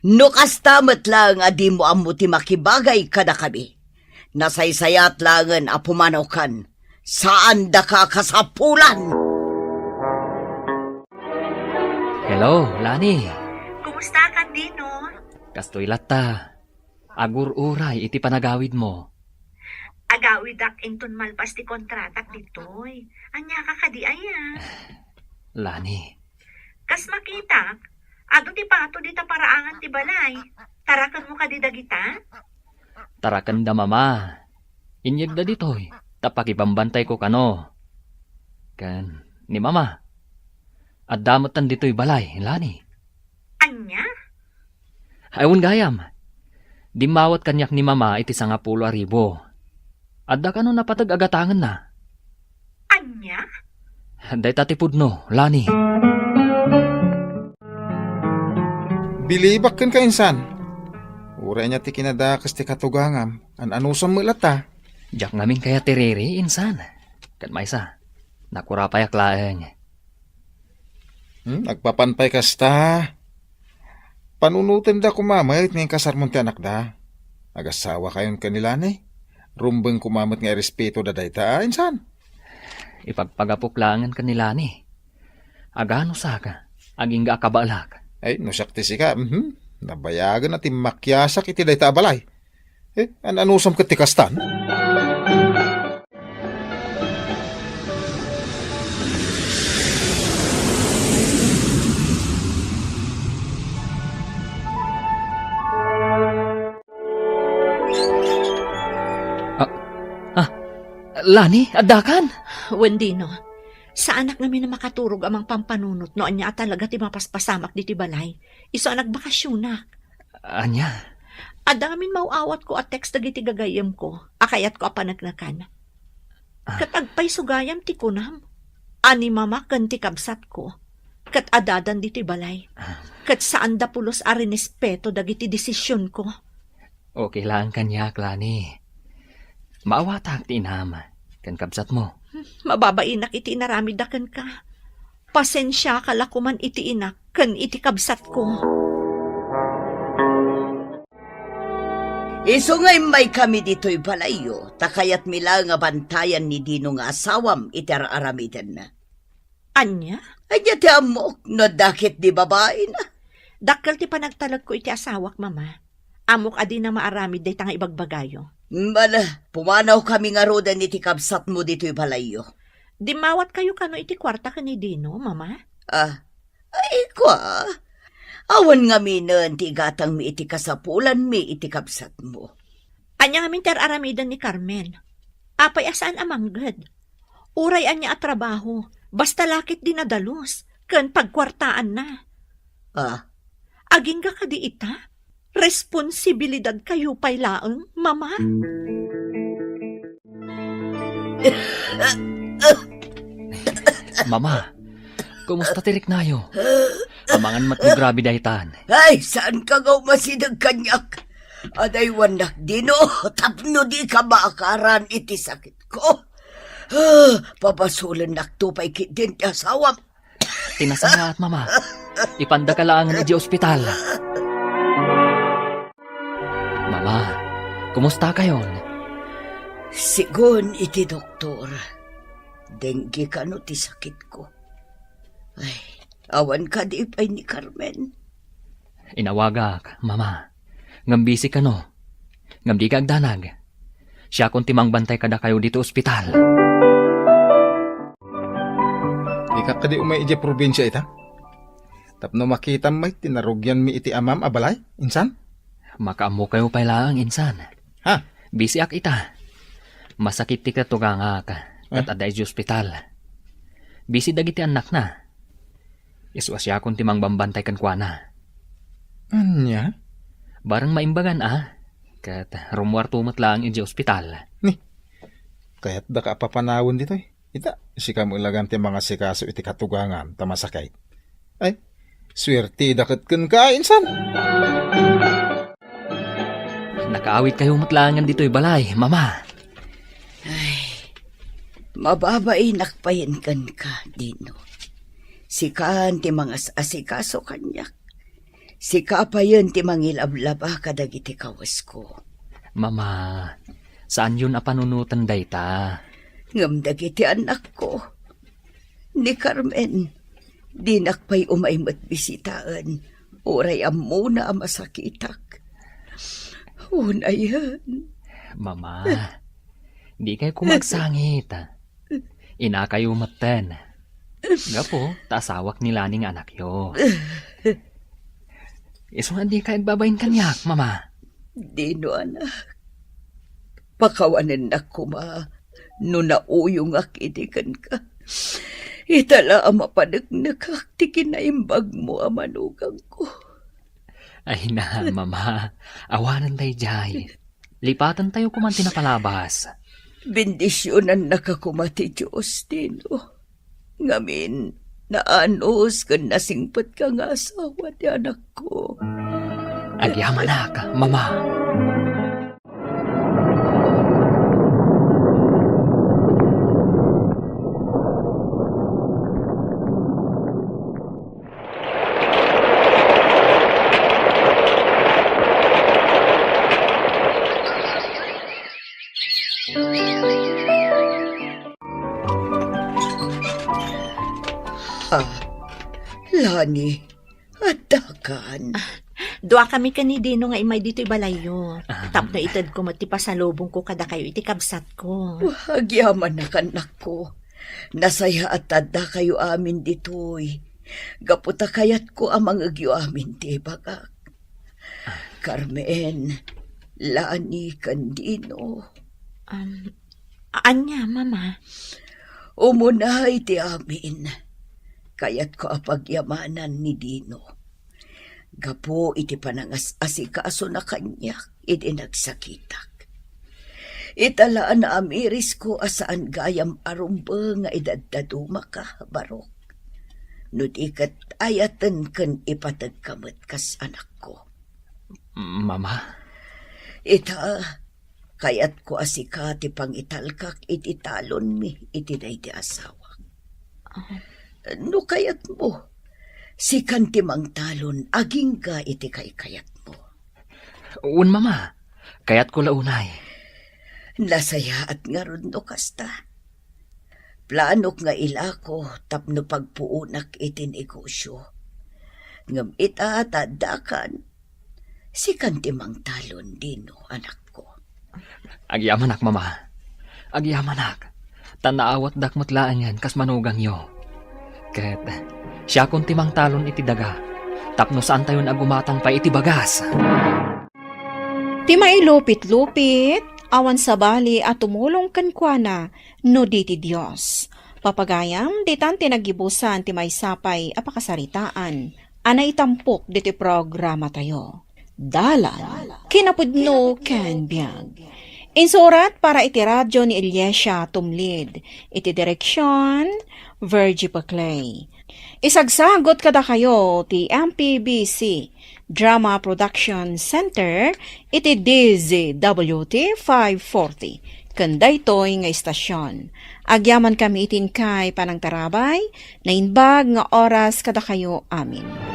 C: No kastamat lang adi mo amo ti makibagay kada kami. Nasaysayat langan apumanaw kan. Saan da ka kasapulan?
B: Hello, Lani.
G: Kumusta ka, Dino?
B: Kastoy latta. Agur uray iti panagawid mo.
G: Agawidak inton malpas ti kontratak ditoy. Anya ka kadi aya.
B: Lani,
G: Kas makita, ado ti pato di ta paraangan ti balay. Tarakan mo kadi dagita?
B: tarakan da mama. Inyag da ditoy, tapakipambantay ko kano. Kan, ni mama. At damotan ditoy balay, Lani.
G: Anya?
B: Ayun gayam. Di mawat kanyak ni mama iti 10,000. Adda kano napatag agatangan na.
G: Anya?
B: Day tatipudno, Lani.
D: Bilibak kan ka insan. Uray niya ti kinadakas ti katugangam. Anusam mo lata.
B: Jak ngamin kaya tiriri, insan. Kan maysa, nakurapayak laeng.
D: Nagpapanpay kasta. Panunutin da kumamait ngayon kasarmon ti anak da. Agasawa kayon kanila ni. Rumbeng kumamit nga respeto da dayta, insan.
B: Ipagpagapuklangan kanila ni. Agano saka, aging ga akabalak.
D: Ay, no sakti sika. Nabayagan na ti makyasak iti dayta abalay. Anusam ka ti kastan?
B: Lani, adakan?
G: Wendino, sa anak namin na makaturog amang pampanunot no anya talaga ti mapaspasamak di ti balay. Iso anak bakasyonak.
B: Anya?
G: Adamin mauawat ko at text dagiti gagayam ko. Akayat ko apanagnakan. Katagpay sugayam ti kunam. Ani mama kan ti kabsat ko. Kat adadan di ti balay. Kat saan da pulos a rinespeto dagiti desisyon ko.
B: Okay lang kanyak, Lani. Maawatak ti inam. Kan kabsat mo.
G: Mababainak iti inaramidakan ka. Pasensya ka lakuman iti inak kan iti kabsat ko.
C: Iso ngay may kami dito'y balayo, takayat mila nga bantayan ni Dino nga asawam iti aramidan na.
G: Anya?
C: Anya ti amok, no dakit di babae na.
G: Dakkel ti panagtalag ko iti asawak, mama. Amok adi na maaramid day tanga ibagbagayo.
C: Bala, pumanaw kami nga roda ni ti kabsat mo dito'y balayo.
G: Di mawat kayo kano iti kwarta ka ni Dino, mama?
C: Ay kwa. Awan nga minan ti gatang mi iti kasapulan mi iti kabsat mo.
G: Anya nga minter aramidan ni Carmen. Apay asaan amanggad. Uray anya at trabaho, basta lakit dinadalos, kan pagkwartaan na. Aging ka di ita? Responsibilidad kayo pay laeng, mama?
B: Mama, kumusta tirik nayo? Amangan mat mo grabe dahitan.
C: Ay, saan ka gaw masidag kanyak? Aday wanak Dino, tapno di ka maakaran iti sakit ko. Papasulan naktupay kitin ti asawam.
B: Tinasanga at mama, ipanda ka lang di ospital. Mama, kumusta kayon?
C: Sigon iti doktor. Dengue ka no ti sakit ko. Ay, awan ka di ipay ni Carmen.
B: Inawagak, mama. Ngambisi ka no. Ngamdi ka agdanag. Siya kung timang bantay kada kayo dito ospital.
D: Ika ka di umay iti probinsya ita? Tapno makita may tinarugyan mi iti amam abalay, insan?
B: Makaamo kayo pa lang, insan.
D: Ha?
B: Bisi ak ita. Masakit ti katugangak. Kat aday di ospital. Bisi dagiti anak na. Iswa siya kung timang bambantay kan kwa na.
D: Anya?
B: Barang maimbagan Kat rumuar tumat lang iti ospital.
D: Kaya't da ka papanawon dito eh. Ita, sika mo ilagan ti mga sikaso iti katugangan tamasakay. Ay, swerte dakat kan ka, insan.
B: Nakaawit kayo matlangan dito'y balay, mama.
C: Ay, mababay nakpayin kan ka, Dino. Sikaan ti mga asikaso kanyak. Sika pa yun ti mangilablaba kadagiti kawas ko.
B: Mama, saan yun apanunutan dayta?
C: Ngam dagiti anak ko. Ni Carmen, di nakpay umaymat bisitaan. Uray amuna masakitak. Una yan.
B: Mama, Di kayo kumagsangit. Ina kayo matan. Gapo, taasawak ni Lani nga anak yo. Isungan di kayo babayin kanyak, mama.
C: Dino, anak. Pakawanan na ko, ma. No nauyong akitikan ka. Itala ang mapanagnak tikin na imbag mo ang manugang ko.
B: Ay na, mama. Awanan tayo jay. Lipatan tayo kumanti na palabas.
C: Bendisyonan na kakumati Diyos, Dino. Ngamin, naanos ka nasingpat ka nga asawa ti anak ko.
B: Agyaman ka, mama.
C: Lani, adakan.
G: Dua kami kani Dino nga imay dito ibalayo. Tap na itad ko matipasalubong ko kada kayo iti kabsat ko.
C: Agyaman na kanak ko. Nasaya at tada kayo amin ditoy. Gaputa kayat ko amang agyo amin ti bagak. Carmen, Lani, Candino.
G: Anya, mama?
C: Umunay ti amin. Kayat ko apagyamanan ni Dino. Gapo iti panangas asikaso na kanya, iti nagsakitak. Italaan na amiris ko asaan gayam arumba nga idadaduma ka, barok. Nutikat ayatan kan ipatagkamot kas anak ko.
B: Mama?
C: Ita, kayat ko asika ti pangitalkak iti talon mi iti dayti asawa. No kayat mo, si kantimang talon, aging ka iti kayat mo.
B: Un, mama. Kayat ko launay.
C: Nasaya at nga ron no kasta. Planok nga ilako, tapno pagpuunak iti negosyo. Ngam ita tadakan, si kantimang talon Dino, anak ko.
B: Agyamanak, mama. Agyamanak. Tanaawat dakmutlaan yan, kas manugang yo. Ket, siya kung timang talon iti daga, tapno saan tayo agumatang pa iti bagas.
E: Timay lupit-lupit, awan sa bali at tumulong kankwana, no di ti Diyos. Papagayam, ditan tinagibusan timay sapay apakasaritaan, anay tampok diti programa tayo. Dalan, kinapudno ken biyag. Insurat para iti radyo ni Eliesha Tumlid, iti direksyon, Virgie Paclay. Isagsagot kada kayo ti MPBC Drama Production Center, iti DZWT 540. Kanday toy nga istasyon. Agyaman kami itin kay panang tarabay, na inbag nga oras kada kayo amin.